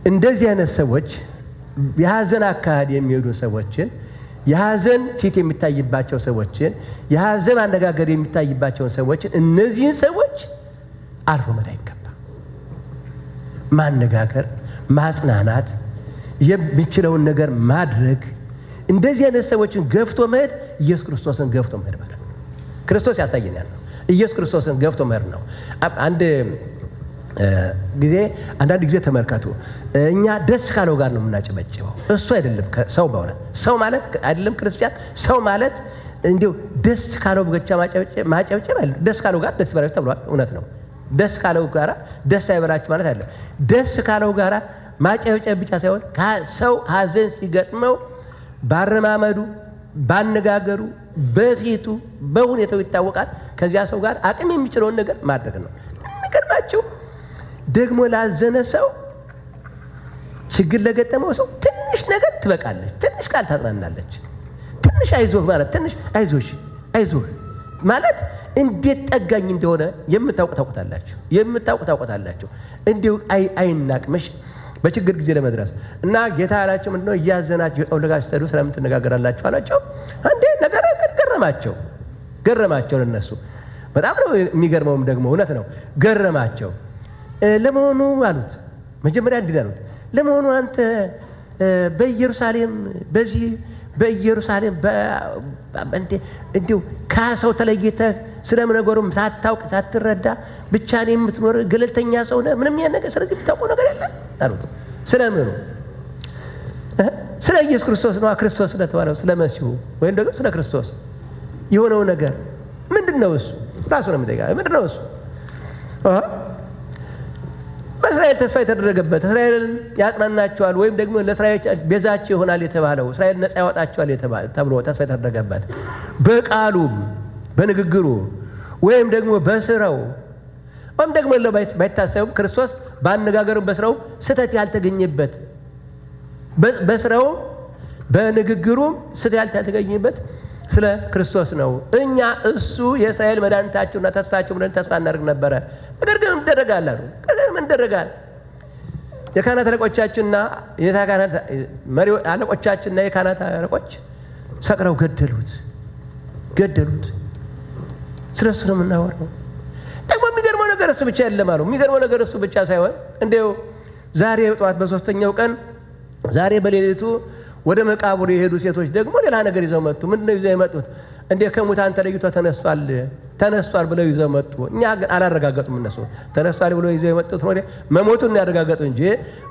Speaker 2: እንደዚህ አይነት ሰዎች የሐዘን አካሄድ የሚሄዱ ሰዎችን የሐዘን ፊት የሚታይባቸው ሰዎችን የሐዘን አነጋገር የሚታይባቸውን ሰዎችን እነዚህን ሰዎች አልፎ መሄድ አይገባም። ማነጋገር፣ ማጽናናት፣ የሚችለውን ነገር ማድረግ፣ እንደዚህ አይነት ሰዎችን ገፍቶ መሄድ ኢየሱስ ክርስቶስን ገፍቶ መሄድ ማለት ነው። ክርስቶስ ያሳየን ያለው ኢየሱስ ክርስቶስን ገፍቶ መሄድ ነው። አንዳንድ ጊዜ ተመልከቱ፣ እኛ ደስ ካለው ጋር ነው የምናጨበጭበው። እሱ አይደለም ሰው። በእውነት ሰው ማለት አይደለም ክርስቲያን። ሰው ማለት እንዲሁ ደስ ካለው ብቻ ማጨብጨብ አይደለም። ደስ ካለው ጋር ደስ ይበላችሁ ተብሏል። እውነት ነው። ደስ ካለው ጋር ደስ አይበላችሁ ማለት አይደለም። ደስ ካለው ጋር ማጨብጨብ ብቻ ሳይሆን ሰው ሐዘን ሲገጥመው ባረማመዱ፣ ባነጋገሩ፣ በፊቱ፣ በሁኔታው ይታወቃል። ከዚያ ሰው ጋር አቅም የሚችለውን ነገር ማድረግ ነው። የሚገርማችሁ ደግሞ ላዘነ ሰው፣ ችግር ለገጠመው ሰው ትንሽ ነገር ትበቃለች። ትንሽ ቃል ታጽናናለች። ትንሽ አይዞህ ማለት ትንሽ አይዞህ ማለት እንዴት ጠጋኝ እንደሆነ ታውቁታላችሁ። እንዲሁ አይናቅምሽ በችግር ጊዜ ለመድረስ እና ጌታ ያላቸው ምንድነው? እያዘናችሁ የጠውልጋችሁ ስትሄዱ ስለምን ትነጋገራላችሁ አላቸው። አንዴ ነገር ገረማቸው። ለነሱ በጣም ነው የሚገርመውም ደግሞ እውነት ነው። ገረማቸው። ለመሆኑ አሉት፣ መጀመሪያ እንዲህ አሉት፣ ለመሆኑ አንተ በኢየሩሳሌም እንዲሁ ከሰው ተለይተህ ስለምነገሩም ሳታውቅ ሳትረዳ ብቻህን የምትኖር ገለልተኛ ሰው ነህ? ምንም ያን ነገር ስለዚህ ብታውቀው ነገር የለም አሉት። ስለምኑ? ስለ ኢየሱስ ክርስቶስ ነው። ክርስቶስ ስለተባለው ስለ መሲሁ ወይም ደግሞ ስለ ክርስቶስ የሆነው ነገር ምንድን ነው? እሱ ራሱ ነው የሚጠይቀው። ምንድን ነው እሱ? በእስራኤል ተስፋ የተደረገበት እስራኤልን ያጽናናቸዋል ወይም ደግሞ ለእስራኤል ቤዛቸው ይሆናል የተባለው እስራኤል ነፃ ያወጣቸዋል ተብሎ ተስፋ የተደረገበት በቃሉም በንግግሩ ወይም ደግሞ በስራው ወይም ደግሞ ባይታሰብም ክርስቶስ ባነጋገሩም በስራው ስህተት ያልተገኘበት በስራው በንግግሩም ስህተት ያልተገኘበት ስለ ክርስቶስ ነው። እኛ እሱ የእስራኤል መድኃኒታቸውና ተስፋቸው ብለን ተስፋ እናደርግ ነበረ። ነገር ግን ይደረጋል አሉ። ምን ይደረጋል? የካህናት አለቆቻችንና የካህናት አለቆቻችንና የካህናት አለቆች ሰቅለው ገደሉት። ስለ እሱ ነው የምናወራው። ደግሞ የሚገርመው ነገር እሱ ብቻ የለም አሉ። የሚገርመው ነገር እሱ ብቻ ሳይሆን እንዲያው ዛሬ ጠዋት በሶስተኛው ቀን ዛሬ በሌሊቱ ወደ መቃብሩ የሄዱ ሴቶች ደግሞ ሌላ ነገር ይዘው መጡ። ምንድነው ይዘው የመጡት? እንዴ ከሙታን ተለይቶ ተነስቷል ብለው ይዘው መጡ። እኛ ግን አላረጋገጡም። እነሱ ተነስቷል ብለው ይዘው የመጡት ነው መሞቱን ያረጋገጡ እንጂ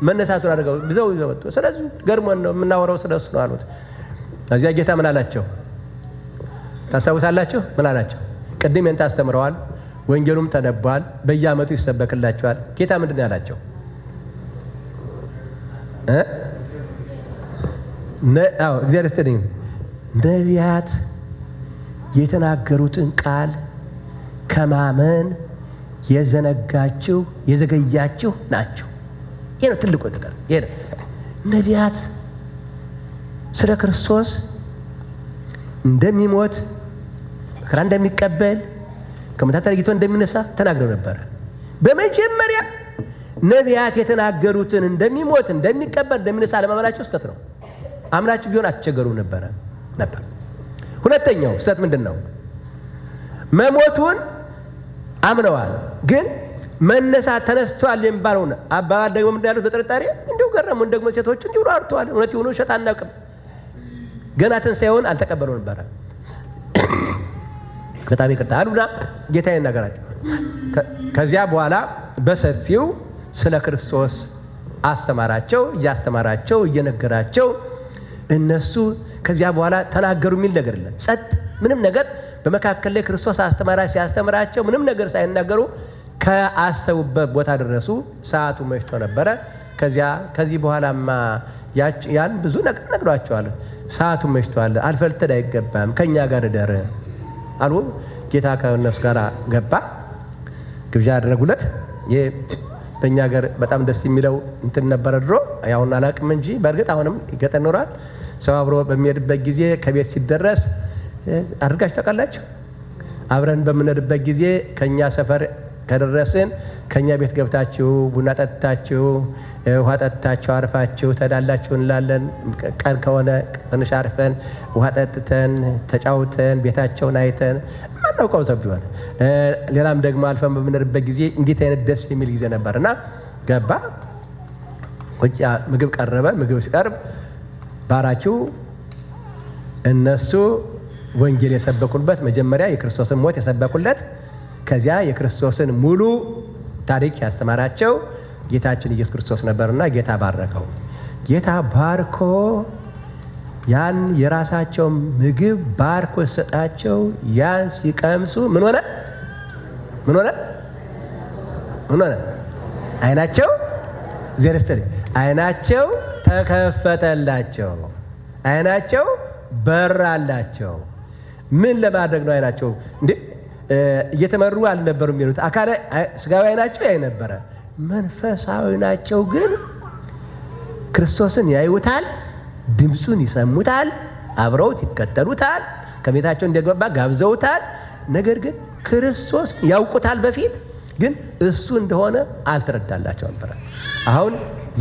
Speaker 2: መነሳቱን አረጋገጡ ይዘው መጡ። ስለዚህ ገርሞን ነው የምናወራው ስለሱ ነው አሉት። እዚያ ጌታ ምን አላቸው ታስታውሳላችሁ? ምን አላቸው? ቅድም እንታ አስተምረዋል፣ ወንጌሉም ተነቧል፣ በየዓመቱ ይሰበክላቸዋል። ጌታ ምንድን ነው ያላቸው? እግዚአብሔር ይስጥልኝ። ነቢያት የተናገሩትን ቃል ከማመን የዘገያችሁ ናቸው። ይሄ ነው ትልቁ ነገር። ይሄ ነው ነቢያት ስለ ክርስቶስ እንደሚሞት መከራ እንደሚቀበል ከሙታን ተለይቶ እንደሚነሳ ተናግረው ነበረ። በመጀመሪያ ነቢያት የተናገሩትን እንደሚሞት እንደሚቀበል እንደሚነሳ ለማመናቸው ስህተት ነው። አምናችሁ ቢሆን አትቸገሩ ነበር። ሁለተኛው ስህተት ምንድን ነው? መሞቱን አምነዋል፣ ግን መነሳት ተነስቷል የሚባለውን አባባል ደግሞ ምንድን ያሉት በጥርጣሬ እንዲሁ ገረሙን። ደግሞ ሴቶቹ እንዲሁ አርተዋል። እውነት የሆኑ ውሸት አናውቅም። ገና ትንሣኤውን አልተቀበሉ ነበረ። በጣም ይቅርታ አሉና ጌታ ይናገራቸው። ከዚያ በኋላ በሰፊው ስለ ክርስቶስ አስተማራቸው። እያስተማራቸው እየነገራቸው እነሱ ከዚያ በኋላ ተናገሩ የሚል ነገር የለም። ጸጥ፣ ምንም ነገር በመካከል ላይ ክርስቶስ ሲያስተምራቸው ምንም ነገር ሳይናገሩ ከአሰቡበት ቦታ ደረሱ። ሰዓቱ መሽቶ ነበረ። ከዚህ በኋላማ ያን ብዙ ነገር ነግሯቸዋል። ሰዓቱ መሽቷል፣ አልፈልተድ አይገባም፣ ከእኛ ጋር እደር አሉ። ጌታ ከእነሱ ጋር ገባ፣ ግብዣ ያደረጉለት። ይህ በእኛ ሀገር በጣም ደስ የሚለው እንትን ነበረ ድሮ፣ ያሁን አላቅም እንጂ በእርግጥ አሁንም ይገጠም ኖሯል። ሰው አብሮ በሚሄድበት ጊዜ ከቤት ሲደረስ አድርጋችሁ ታውቃላችሁ? አብረን በምንሄድበት ጊዜ ከእኛ ሰፈር ከደረስን ከእኛ ቤት ገብታችሁ ቡና ጠጥታችሁ ውሃ ጠጥታችሁ አርፋችሁ ተዳላችሁ እንላለን። ቀን ከሆነ ትንሽ አርፈን ውሃ ጠጥተን ተጫውተን ቤታቸውን አይተን ማናውቀው ሰው ቢሆን ሌላም ደግሞ አልፈን በምንሄድበት ጊዜ እንዴት አይነት ደስ የሚል ጊዜ ነበር። እና ገባ፣ ምግብ ቀረበ። ምግብ ሲቀርብ ባራችሁ እነሱ ወንጌል የሰበኩበት መጀመሪያ የክርስቶስን ሞት የሰበኩለት፣ ከዚያ የክርስቶስን ሙሉ ታሪክ ያስተማራቸው ጌታችን ኢየሱስ ክርስቶስ ነበርና ጌታ ባረከው። ጌታ ባርኮ ያን የራሳቸው ምግብ ባርኮ ሰጣቸው። ያን ሲቀምሱ ምን ሆነ? ምን ሆነ? ምን ሆነ? አይናቸው ዘርስተሪ አይናቸው ተከፈተላቸው። አይናቸው በራላቸው። ምን ለማድረግ ነው? አይናቸው እንዴ እየተመሩ አልነበሩም የሚሉት አካለ ስጋዊ አይናቸው ያይ ነበረ። መንፈሳዊ ናቸው ግን ክርስቶስን ያዩታል፣ ድምፁን ይሰሙታል፣ አብረውት ይከተሉታል፣ ከቤታቸው እንደገባ ጋብዘውታል። ነገር ግን ክርስቶስ ያውቁታል። በፊት ግን እሱ እንደሆነ አልተረዳላቸው ነበር። አሁን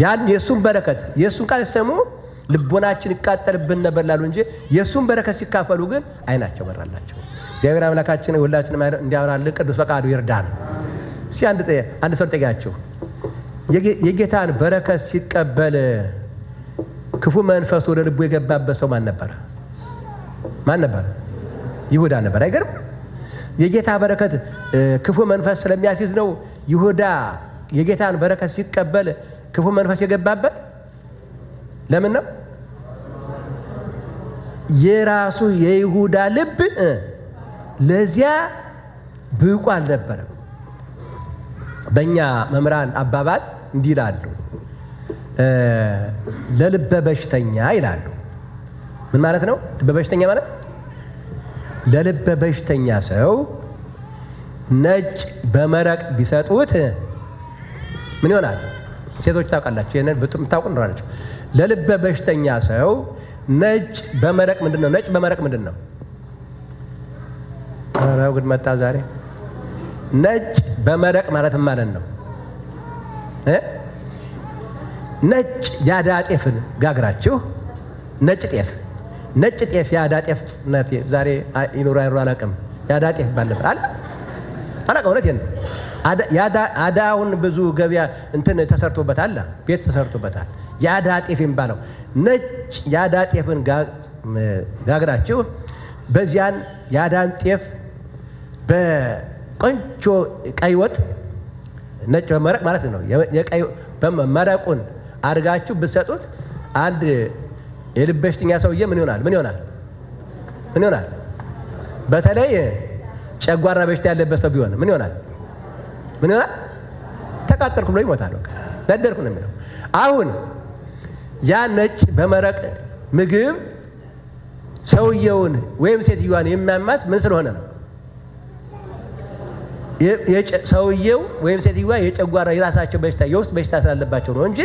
Speaker 2: ያን የእሱን በረከት የእሱን ቃል ሲሰሙ ልቦናችን ይቃጠልብን ነበር ላሉ እንጂ የእሱን በረከት ሲካፈሉ ግን አይናቸው በራላቸው። እግዚአብሔር አምላካችን ሁላችንም እንዲያወራልን ቅዱስ ፈቃዱ ይርዳን። እስኪ አንድ ሰው ጠይቃችሁ፣ የጌታን በረከት ሲቀበል ክፉ መንፈስ ወደ ልቡ የገባበት ሰው ማን ነበረ? ማን ነበረ? ይሁዳ ነበር። አይገርም? የጌታ በረከት ክፉ መንፈስ ስለሚያስይዝ ነው ይሁዳ የጌታን በረከት ሲቀበል ክፉ መንፈስ የገባበት። ለምን ነው? የራሱ የይሁዳ ልብ ለዚያ ብቁ አልነበረም። በእኛ መምህራን አባባል እንዲህ ይላሉ፣ ለልበ በሽተኛ ይላሉ። ምን ማለት ነው? ልበ በሽተኛ ማለት ለልበ በሽተኛ ሰው ነጭ በመረቅ ቢሰጡት ምን ይሆናል? ሴቶች ታውቃላችሁ፣ ይሄንን ብታውቁ እንራላችሁ። ለልበ በሽተኛ ሰው ነጭ በመረቅ ምንድን ነው? ነጭ በመረቅ ምንድን ነው? አራው ግን መጣ ዛሬ። ነጭ በመረቅ ማለት ማለት ነው ነጭ ያዳ ጤፍን ጋግራችሁ ነጭ ጤፍ ያዳ ጤፍ ነቴ ዛሬ ይኖር አይኖር አላውቅም። ያዳ ጤፍ ባል ነበር አለ አላውቅም። እውነቴን ነው። አዳውን ብዙ ገበያ እንትን ተሰርቶበታል፣ ቤት ተሰርቶበታል። ያዳ ጤፍ የሚባለው ነጭ ያዳ ጤፍን ጋግራችሁ በዚያን ያዳን ጤፍ በቆንጆ ቀይ ወጥ ነጭ በመረቅ ማለት ነው። የቀይ መረቁን አድርጋችሁ ብትሰጡት አንድ የልብ በሽተኛ ሰውዬ ምን ይሆናል? በተለይ ጨጓራ በሽታ ያለበት ሰው ቢሆን ምን ይሆናል? ተቃጠልኩ ብሎ ይሞታል። ነደርኩ ነው የሚለው። አሁን ያ ነጭ በመረቅ ምግብ ሰውየውን ወይም ሴትዮዋን የሚያማት ምን ስለሆነ ነው? ሰውየው ወይም ሴትዮዋ የጨጓራ የራሳቸው በሽታ የውስጥ በሽታ ስላለባቸው ነው እንጂ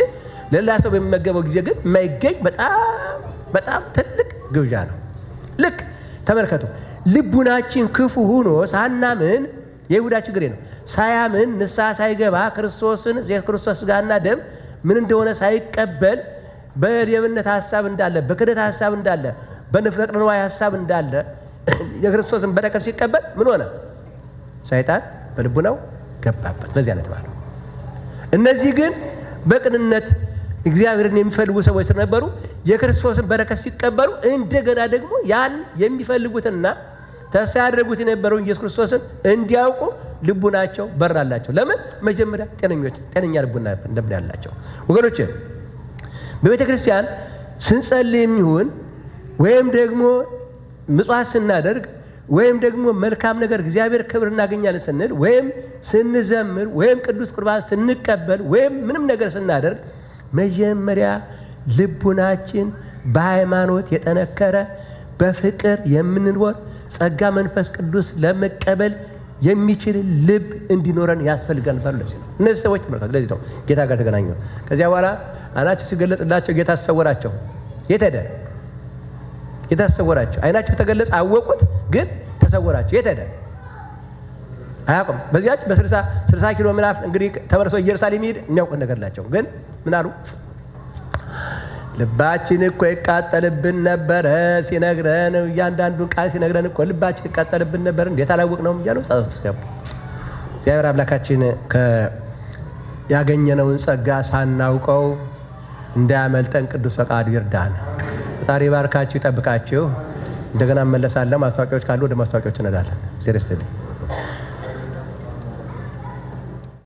Speaker 2: ለሌላ ሰው በሚመገበው ጊዜ ግን የማይገኝ በጣም ትልቅ ግብዣ ነው። ልክ ተመልከቱ። ልቡናችን ክፉ ሆኖ ሳናምን የይሁዳ ችግር ነው። ሳያምን ንስሐ ሳይገባ የክርስቶስ ሥጋና ደም ምን እንደሆነ ሳይቀበል በሌብነት ሐሳብ እንዳለ፣ በክደት ሐሳብ እንዳለ፣ በንፍረተ ነዋይ ሐሳብ እንዳለ የክርስቶስን በረከት ሲቀበል ምን ሆነ? ሰይጣን በልቡናው ገባበት። ለዚህ አይነት ማለት እነዚህ ግን በቅንነት እግዚአብሔርን የሚፈልጉ ሰዎች ስለነበሩ የክርስቶስን በረከት ሲቀበሉ እንደገና ደግሞ ያን የሚፈልጉትና ተስፋ ያደረጉት የነበረውን ኢየሱስ ክርስቶስን እንዲያውቁ ልቡናቸው በራላቸው። ለምን? መጀመሪያ ጤነኛ ልቡና እንደምን ያላቸው ወገኖች፣ በቤተ ክርስቲያን ስንጸልይም ይሁን ወይም ደግሞ ምጽዋት ስናደርግ ወይም ደግሞ መልካም ነገር እግዚአብሔር ክብር እናገኛለን ስንል ወይም ስንዘምር ወይም ቅዱስ ቁርባን ስንቀበል ወይም ምንም ነገር ስናደርግ መጀመሪያ ልቡናችን በሃይማኖት የጠነከረ በፍቅር የምንኖር ጸጋ መንፈስ ቅዱስ ለመቀበል የሚችል ልብ እንዲኖረን ያስፈልጋል ባሉ ለዚህ ነው። እነዚህ ሰዎች ተመልከቱ፣ ለዚህ ነው ጌታ ጋር ተገናኙ። ከዚያ በኋላ አይናቸው ሲገለጽላቸው ጌታ ተሰወራቸው። የት ሄደ? ጌታ ተሰወራቸው። አይናቸው ተገለጸ፣ አወቁት፣ ግን ተሰወራቸው። የት ሄደ? አያውቁም። በዚያች በ60 ኪሎ ምናፍ እንግዲህ ተመልሶ ኢየሩሳሌም ይሄድ የሚያውቁት ነገር ናቸው። ግን ምን አሉ? ልባችን እኮ ይቃጠልብን ነበረ ሲነግረን፣ እያንዳንዱን ቃል ሲነግረን እኮ ልባችን ይቃጠልብን ነበር፣ እንዴት አላወቅነውም እያሉ ጸሎት ገቡ። እግዚአብሔር አምላካችን ያገኘነውን ጸጋ ሳናውቀው እንዳያመልጠን ቅዱስ ፈቃዱ ይርዳን። ፈጣሪ ባርካችሁ ይጠብቃችሁ። እንደገና መለሳለን። ማስታወቂያዎች ካሉ ወደ ማስታወቂያዎች እንሄዳለን።